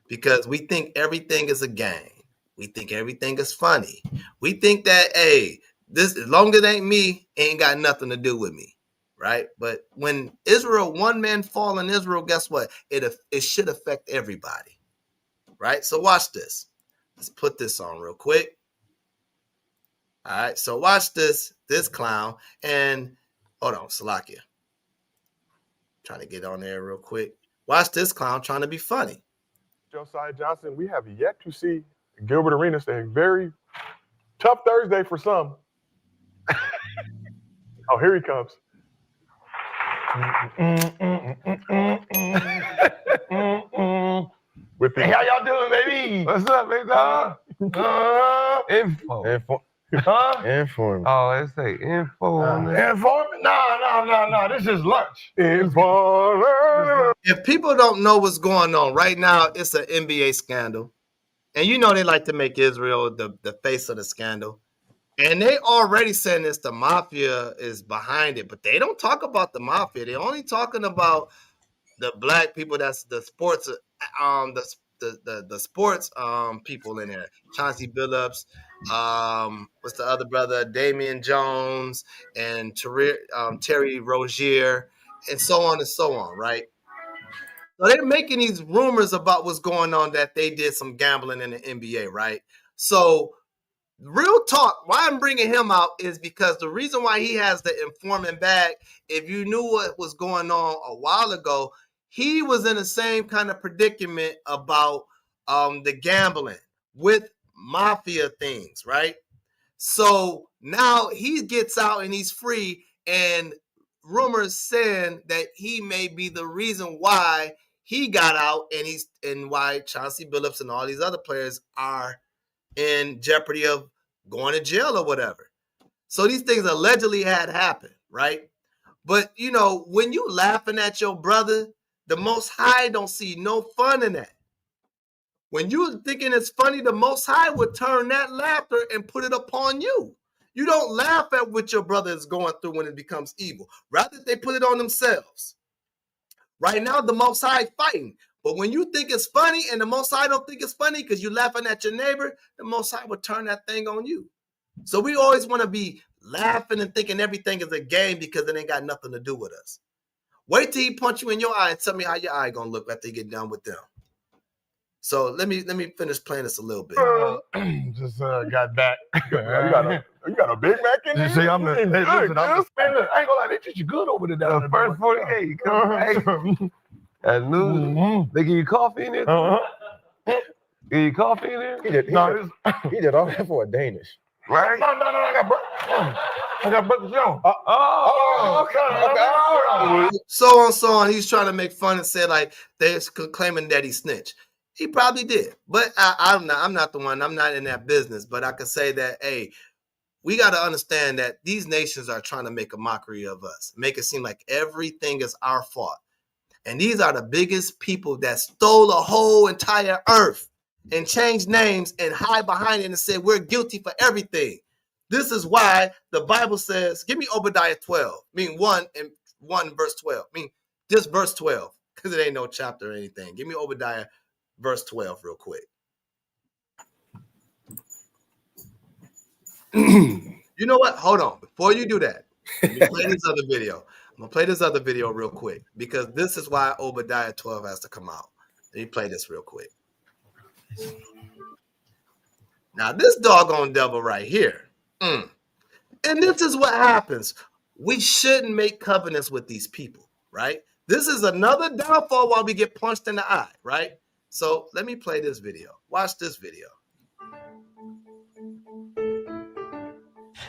because we think everything is a game. We think everything is funny. We think that, hey, this as long as it ain't me, ain't got nothing to do with me, right? But when Israel, one man fall in Israel, guess what? It should affect everybody, right? So watch this. Let's put this on real quick. All right, so watch this clown, and hold on, Salakia. Trying to get on there real quick. Watch this clown trying to be funny. Josiah Johnson, we have yet to see Gilbert Arenas saying very tough Thursday for some. Oh, here he comes. With the, hey, how y'all doing, baby? What's up, big dog? Info. Inform. Oh, let's say inform. Inform? No. This is lunch. Inform. If people don't know what's going on right now, it's an NBA scandal. And you know they like to make Israel the face of the scandal. And they already saying this, the mafia is behind it, but they don't talk about the mafia. They're only talking about the black people. That's the sports, the sports people in there. Chauncey Billups, what's the other brother? Damian Jones and Terry Rozier, and so on, right? So they're making these rumors about what's going on that they did some gambling in the NBA, right? So real talk, why I'm bringing him out is because the reason why he has the informant bag, if you knew what was going on a while ago, he was in the same kind of predicament about the gambling with mafia things, right? So now he gets out and he's free, and rumors saying that he may be the reason why he got out, and why Chauncey Billups and all these other players are in jeopardy of going to jail or whatever. So these things allegedly had happened, right? But you know, when you laughing at your brother, the Most High don't see no fun in that. When you thinking it's funny, the Most High would turn that laughter and put it upon you. You don't laugh at what your brother is going through when it becomes evil. Rather, they put it on themselves. Right now, the Most High fighting. But when you think it's funny and the Most High don't think it's funny because you're laughing at your neighbor, the Most High will turn that thing on you. So we always want to be laughing and thinking everything is a game because it ain't got nothing to do with us. Wait till he punch you in your eye and tell me how your eye gonna look after you get done with them. So let me finish playing this a little bit. Just got back. You got a Big Mac in there? See, I'm the hey, listen, I ain't gonna lie, they treat you good over there. First 48. At noon, they give you coffee in there? Give you coffee in there? He did all that for a Danish. Right? No, I got breakfast on. Okay. So on. He's trying to make fun and say like they're claiming that he snitched. He probably did, but I'm not the one. I'm not in that business. But I can say that, hey, we got to understand that these nations are trying to make a mockery of us, make it seem like everything is our fault. And these are the biggest people that stole a whole entire earth and changed names and hide behind it and said we're guilty for everything. This is why the Bible says, give me Obadiah 12. I mean 1 verse 12. I mean just verse 12, because it ain't no chapter or anything. Give me Obadiah verse 12 real quick. You know what? Hold on. Before you do that, let me play this other video. I'm going to play this other video real quick because this is why Obadiah 12 has to come out. Let me play this real quick. Now, this doggone devil right here. And this is what happens. We shouldn't make covenants with these people, right? This is another downfall while we get punched in the eye, right? So let me play this video. Watch this video.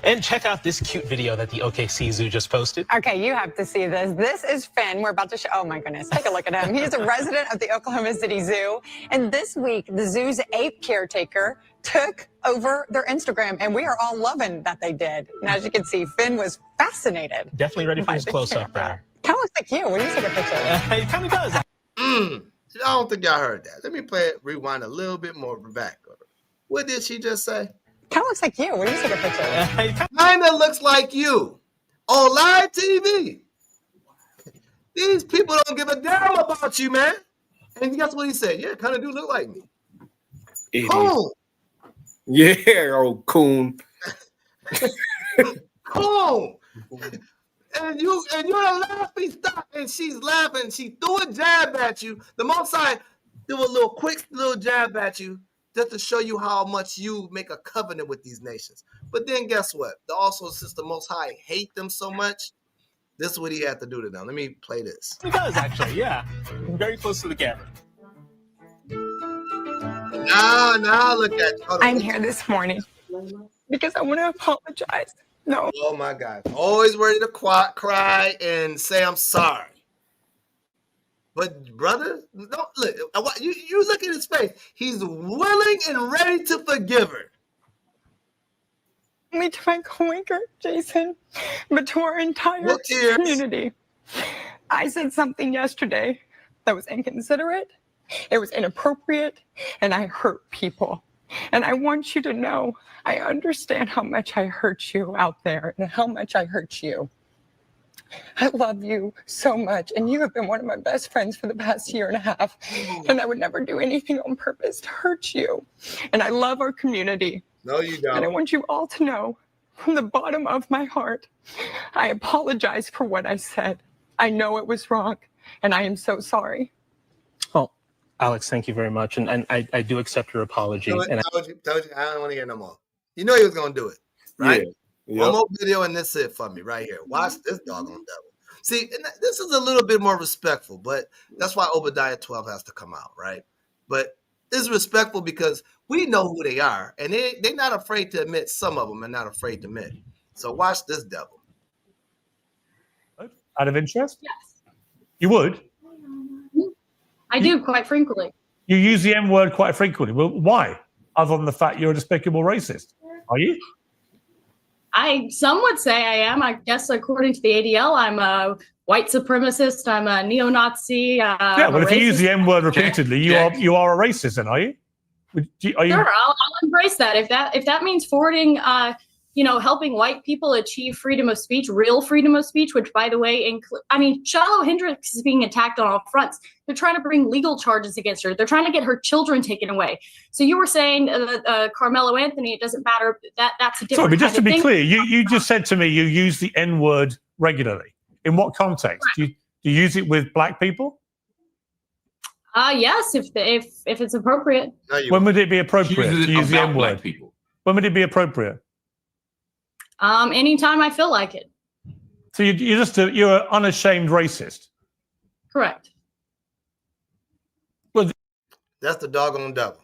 And check out this cute video that the OKC Zoo just posted. Okay, you have to see this. This is Finn. We're about to show. Oh my goodness, take a look at him. He's a resident of the Oklahoma City Zoo. And this week, the zoo's ape caretaker took over their Instagram, and we are all loving that they did. And as you can see, Finn was fascinated. Definitely ready for his close-up there. Kind of looks like you when you take a picture. It kind of does. I don't think y'all heard that. Let me play it, rewind a little bit more back. What did she just say? Kind of looks like you when you take a picture. Kind of looks like you on live TV. These people don't give a damn about you, man. And guess what he said? Yeah, kind of do look like me. Cool. Yeah, old coon. Cool. And you're laughing, stop, and she's laughing. She threw a jab at you. The Most High threw a quick little jab at you just to show you how much you make a covenant with these nations. But then guess what? Also, since the Most High hate them so much, this is what he had to do to them. Let me play this. He does, actually, yeah. Very close to the camera. Now look at you. I'm here this morning because I want to apologize. No. Oh my God. Always ready to cry and say I'm sorry. But brother, don't look. You look at his face. He's willing and ready to forgive her. Me to my coworker, Jason, but to our entire community. I said something yesterday that was inconsiderate, it was inappropriate, and I hurt people. And I want you to know, I understand how much I hurt you out there and how much I hurt you. I love you so much, and you have been one of my best friends for the past year and a half, and I would never do anything on purpose to hurt you. And I love our community. No, you don't. And I want you all to know, from the bottom of my heart, I apologize for what I said. I know it was wrong, and I am so sorry. Well, Alex, thank you very much, and I do accept your apology. Told you, I don't want to hear no more. You know he was going to do it, right? Yeah. Yep. One more video and this is it for me right here. Watch this doggone devil. See, and this is a little bit more respectful, but that's why Obadiah 12 has to come out, right? But it's respectful because we know who they are, and they're not afraid to admit. Some of them are not afraid to admit. So watch this devil. Out of interest? Yes. You would? I do quite frequently. You use the M word quite frequently. Well, why? Other than the fact you're a despicable racist. Are you? Some would say I am. I guess according to the ADL, I'm a white supremacist. I'm a neo-Nazi. Yeah, well, if you use the M word repeatedly, you are a racist, then, are you? Are you? Sure, I'll embrace that. If that means forwarding, helping white people achieve freedom of speech, real freedom of speech, which, by the way, Shiloh Hendricks is being attacked on all fronts. They're trying to bring legal charges against her. They're trying to get her children taken away. So you were saying Carmelo Anthony, it doesn't matter. That's a different. Sorry, but just to be thing. clear, you just said to me you use the N word regularly. In what context? Right. Do you use it with black people? Yes, if it's appropriate. When would it be appropriate to use the N word? When would it be appropriate? Anytime I feel like it. So you're an unashamed racist. Correct. That's the doggone devil.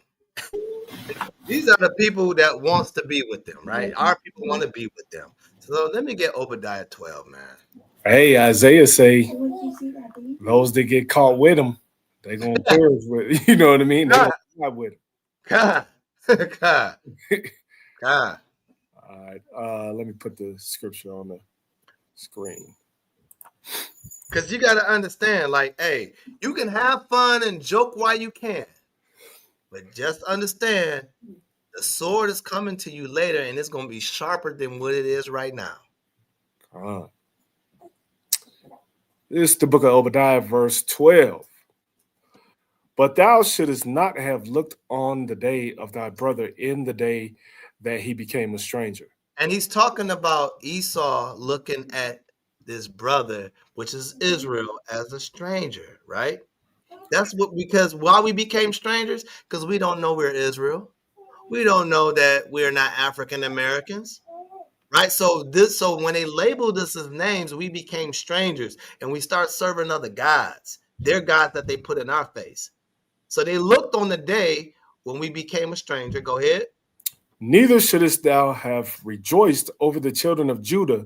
These are the people that wants to be with them, right? Our people want to be with them. So let me get Obadiah 12, man. Hey, Isaiah say those that get caught with him, they gonna perish with. You know what I mean? They gonna die with him. God. God. All right. Let me put the scripture on the screen. Because you got to understand, like, hey, you can have fun and joke while you can, but just understand the sword is coming to you later, and it's going to be sharper than what it is right now. This is the book of Obadiah, verse 12. But thou shouldest not have looked on the day of thy brother in the day that he became a stranger. And he's talking about Esau looking at this brother, which is Israel, as a stranger, right? That's what, because why we became strangers? Because we don't know we're Israel. We don't know that we're not African Americans, right? So when they labeled us as names, we became strangers and we start serving other gods. They're gods that they put in our face. So they looked on the day when we became a stranger. Go ahead. Neither shouldest thou have rejoiced over the children of Judah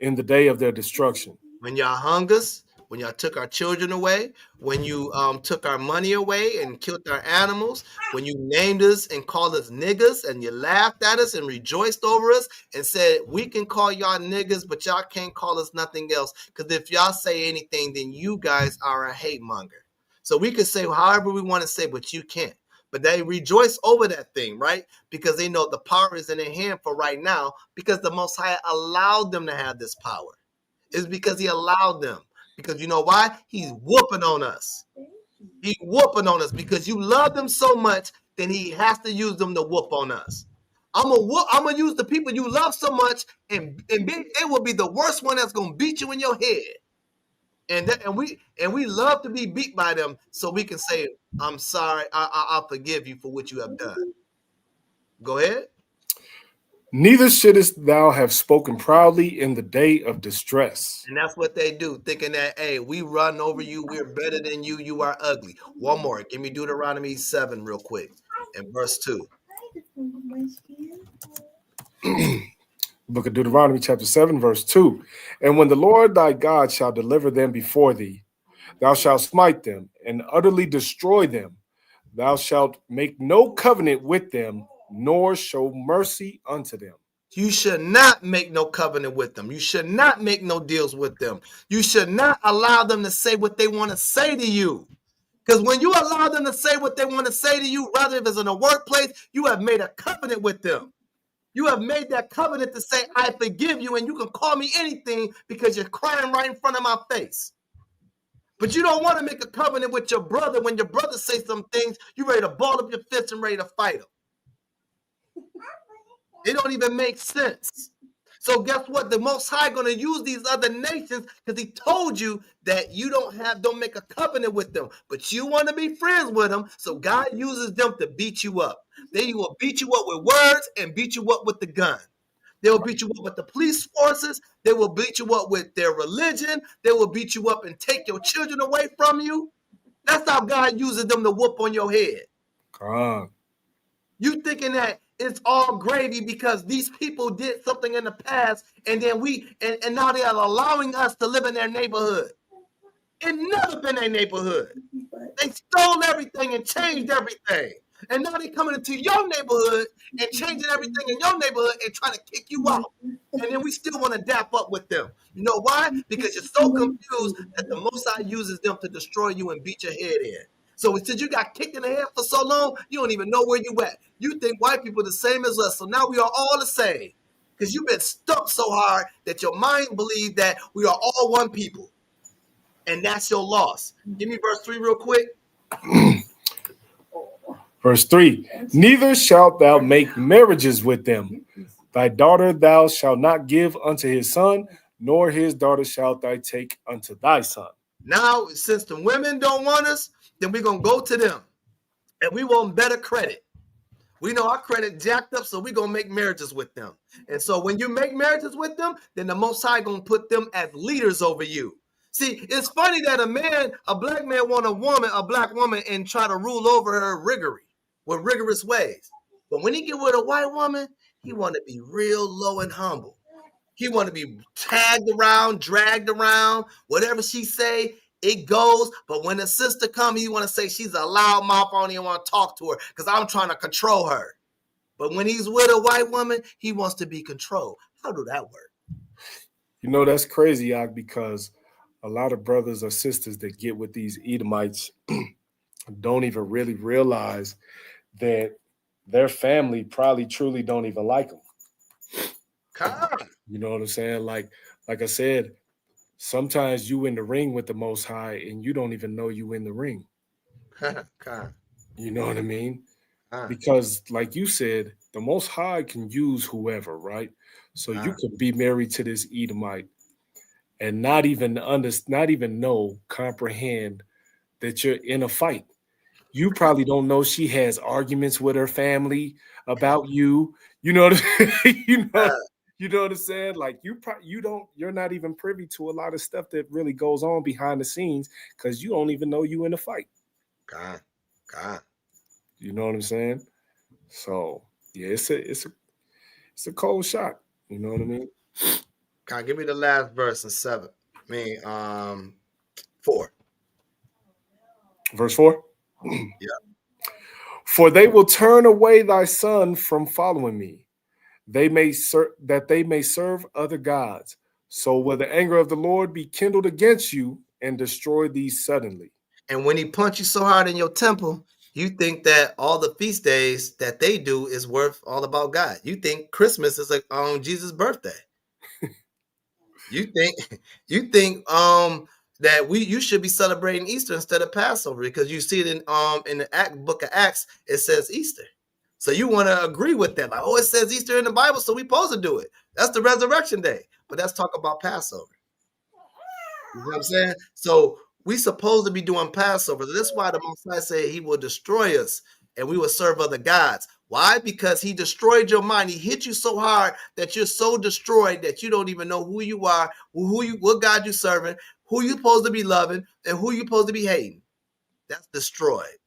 in the day of their destruction. When y'all hung us, when y'all took our children away, when you took our money away and killed our animals, when you named us and called us niggas and you laughed at us and rejoiced over us and said, we can call y'all niggas, but y'all can't call us nothing else. Because if y'all say anything, then you guys are a hate monger. So we could say however we want to say, but you can't. But they rejoice over that thing, right? Because they know the power is in their hand for right now, because the Most High allowed them to have this power. It's because he allowed them. Because you know why? He's whooping on us. He's whooping on us because you love them so much, then he has to use them to whoop on us. I'm gonna use the people you love so much, and it will be the worst one that's gonna beat you in your head. And we love to be beat by them, so we can say, I'm sorry, I'll forgive you for what you have done. Go ahead. Neither shouldest thou have spoken proudly in the day of distress. And that's what they do, thinking that, hey, we run over you, we're better than you, you are ugly. One more, give me Deuteronomy 7 real quick, and verse 2. Book of Deuteronomy chapter 7, verse 2. And when the Lord thy God shall deliver them before thee, thou shalt smite them and utterly destroy them. Thou shalt make no covenant with them, nor show mercy unto them. You should not make no covenant with them. You should not make no deals with them. You should not allow them to say what they want to say to you. Because when you allow them to say what they want to say to you, rather if it's in a workplace, you have made a covenant with them. You have made that covenant to say, I forgive you, and you can call me anything because you're crying right in front of my face. But you don't want to make a covenant with your brother. When your brother says some things, you're ready to ball up your fists and ready to fight him. It don't even make sense. So guess what? The Most High going to use these other nations because he told you that you don't make a covenant with them, but you want to be friends with them. So God uses them to beat you up. They will beat you up with words and beat you up with the gun. They will beat you up with the police forces. They will beat you up with their religion. They will beat you up and take your children away from you. That's how God uses them to whoop on your head. You thinking that it's all gravy because these people did something in the past, and then and now they are allowing us to live in their neighborhood. It never been their neighborhood. They stole everything and changed everything. And now they're coming into your neighborhood and changing everything in your neighborhood and trying to kick you out. And then we still want to dap up with them. You know why? Because you're so confused that the Most High uses them to destroy you and beat your head in. So since you got kicked in the head for so long, you don't even know where you at. You think white people are the same as us. So now we are all the same. Because you've been stuck so hard that your mind believes that we are all one people. And that's your loss. Give me verse 3 real quick. Verse 3, neither shalt thou make marriages with them. Thy daughter thou shalt not give unto his son, nor his daughter shalt thou take unto thy son. Now, since the women don't want us, then we're going to go to them. And we want better credit. We know our credit jacked up, so we're going to make marriages with them. And so when you make marriages with them, then the Most High going to put them as leaders over you. See, it's funny that a black man want a black woman, and try to rule over her with rigorous ways. But when he get with a white woman, he want to be real low and humble. He want to be tagged around, dragged around, whatever she say, it goes. But when the sister come, you want to say she's a loudmouth, I don't even want to talk to her because I'm trying to control her. But when he's with a white woman, he wants to be controlled. How do that work? You know, that's crazy, Yak, because a lot of brothers or sisters that get with these Edomites don't even really realize that their family probably truly don't even like them. You know what I'm saying? Like I said, sometimes you in the ring with the Most High and you don't even know you in the ring. You know what I mean? Because like you said, the Most High can use whoever, right? So you could be married to this Edomite and not even comprehend that you're in a fight. You probably don't know she has arguments with her family about you. You know what you know what I'm saying? Like you're not even privy to a lot of stuff that really goes on behind the scenes because you don't even know you in a fight. God. You know what I'm saying? So yeah, it's a cold shot. You know what I mean? God, give me the last verse in 4. Verse 4? Yeah. For they will turn away thy son from following me. They may serve other gods. So will the anger of the Lord be kindled against you and destroy thee suddenly. And when he punch you so hard in your temple, you think that all the feast days that they do is worth all about God. You think Christmas is like on Jesus' birthday. You think that you should be celebrating Easter instead of Passover because you see it in the book of Acts, it says Easter. So you want to agree with that. Like, oh, it says Easter in the Bible, so we supposed to do it. That's the resurrection day. But let's talk about Passover. You know what I'm saying? So we supposed to be doing Passover. That's why the Most High said he will destroy us and we will serve other gods. Why? Because he destroyed your mind. He hit you so hard that you're so destroyed that you don't even know who you are, what God you're serving, who you're supposed to be loving, and who you're supposed to be hating. That's destroyed.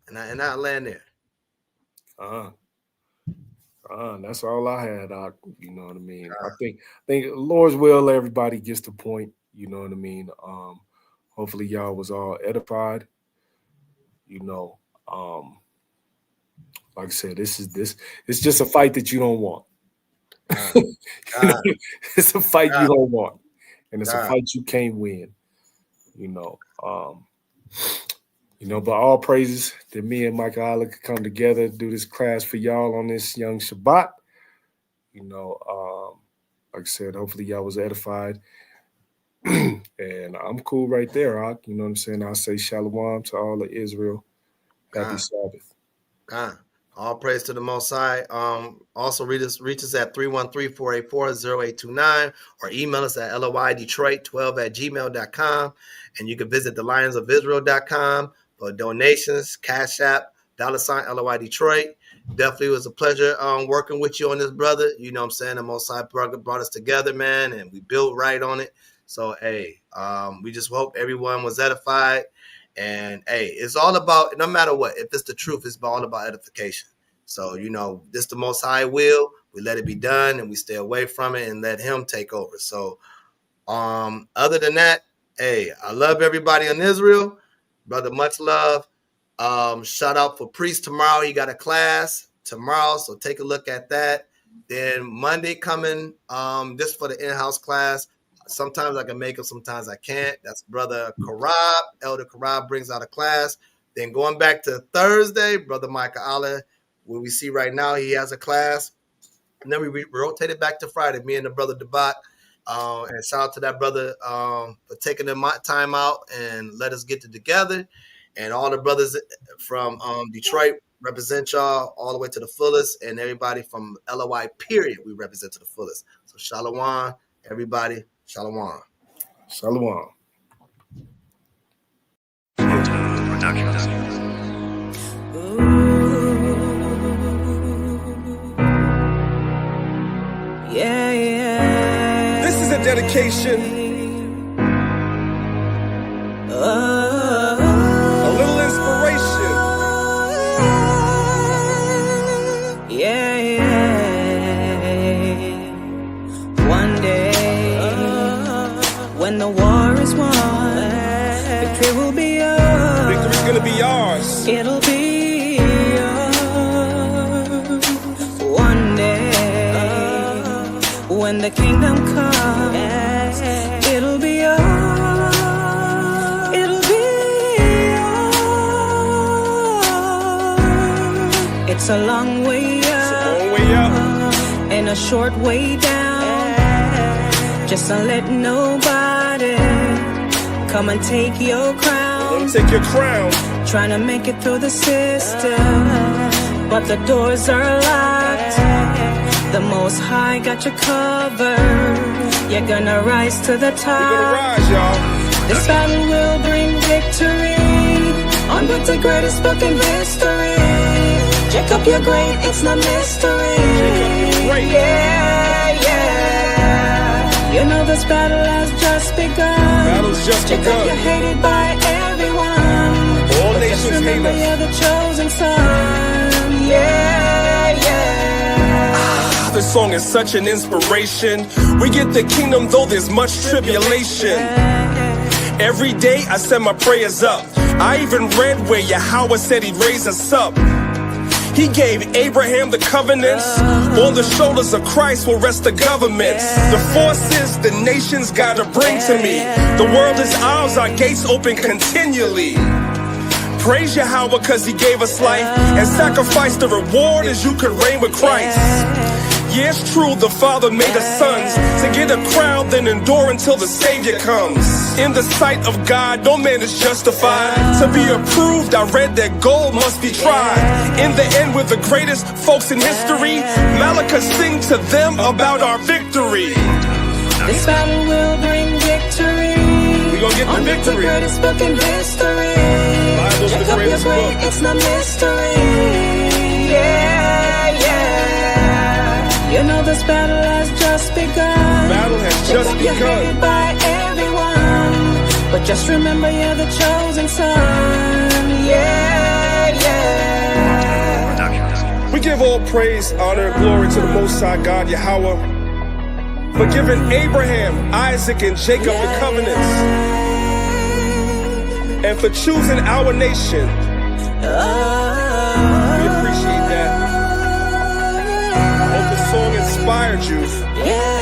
And I land there. That's all I had. You know what I mean? I think Lord's will, everybody gets the point. You know what I mean? Hopefully y'all was all edified. You know, like I said, it's just a fight that you don't want. It's a fight you don't want. And it's a fight you can't win. You know, but all praises that me and Micah Allah could come together, do this class for y'all on this young Shabbat. You know, like I said, hopefully y'all was edified. And I'm cool right there, you know what I'm saying? I'll say shalom to all of Israel. Happy Sabbath. All praise to the Most High. Also reach us at 313-484-0829 or email us at loidetroit12@gmail.com. And you can visit thelionsofisrael.com for donations, Cash App, $ LOI Detroit. Definitely was a pleasure working with you on this, brother. You know what I'm saying? The Most High brought us together, man, and we built right on it. So, hey, we just hope everyone was edified. And, hey, it's all about, no matter what, if it's the truth, it's all about edification. So, you know, this the Most High will. We let it be done, and we stay away from it and let him take over. So, other than that, hey, I love everybody in Israel. Brother, much love. Shout out for Priest tomorrow. He got a class tomorrow, so take a look at that. Then Monday coming, just for the in-house class. Sometimes I can make it, sometimes I can't. That's Brother Karab. Elder Karab brings out a class. Then going back to Thursday, Brother Micah Allah, where we see right now, he has a class. And then we rotated back to Friday, me and the Brother Debat. And shout out to that brother for taking the time out and let us get together. And all the brothers from Detroit represent y'all all the way to the fullest. And everybody from LOI period, we represent to the fullest. So shalom, everybody. Shalom. Shalom. Yeah. This is a dedication is won. Victory will be yours. Victory's gonna be ours. It'll be yours one day when the kingdom comes. It'll be yours. It'll be yours. It's a long way up. And a short way down. Just don't let nobody come and take your crown. Take your crown. Trying to make it through the system, but the doors are locked. The Most High got you covered. You're gonna rise to the top. We're gonna rise, y'all. This battle will bring victory. On with the greatest book in history. Jacob, you're great, it's no mystery. Yeah, yeah. You know this battle has just begun. Battle's just Jacob, begun. you're hated by everyone. All But nations just hate remember us. you're the chosen son. Yeah, yeah. This song is such an inspiration. We get the kingdom though there's much tribulation. Every day I send my prayers up. I even read where Yahweh said he'd raise us up. He gave Abraham the covenants. On the shoulders of Christ will rest the governments. The forces the nations gotta bring to me. The world is ours, our gates open continually. Praise Yahweh cause he gave us life. And sacrifice the reward as you could reign with Christ. Yeah, it's true, the Father made us sons to get a crown, then endure until the Savior comes. In the sight of God, no man is justified. To be approved, I read that gold must be tried. In the end, we're the greatest folks in history. Malachi sing to them about our victory. This battle will bring victory. We gonna get the On victory. the greatest book in history. Bible's the Jacob, greatest you're great, book. it's no mystery. Yeah, yeah. You know this battle has just begun. Battle has just Jacob, you're begun. hated by everyone. But just remember you're the chosen son. Yeah, yeah. We give all praise, honor, and glory to the Most High God, Yahweh, for giving Abraham, Isaac, and Jacob the covenants, and for choosing our nation. We appreciate that. Hope the song inspired you. Yeah,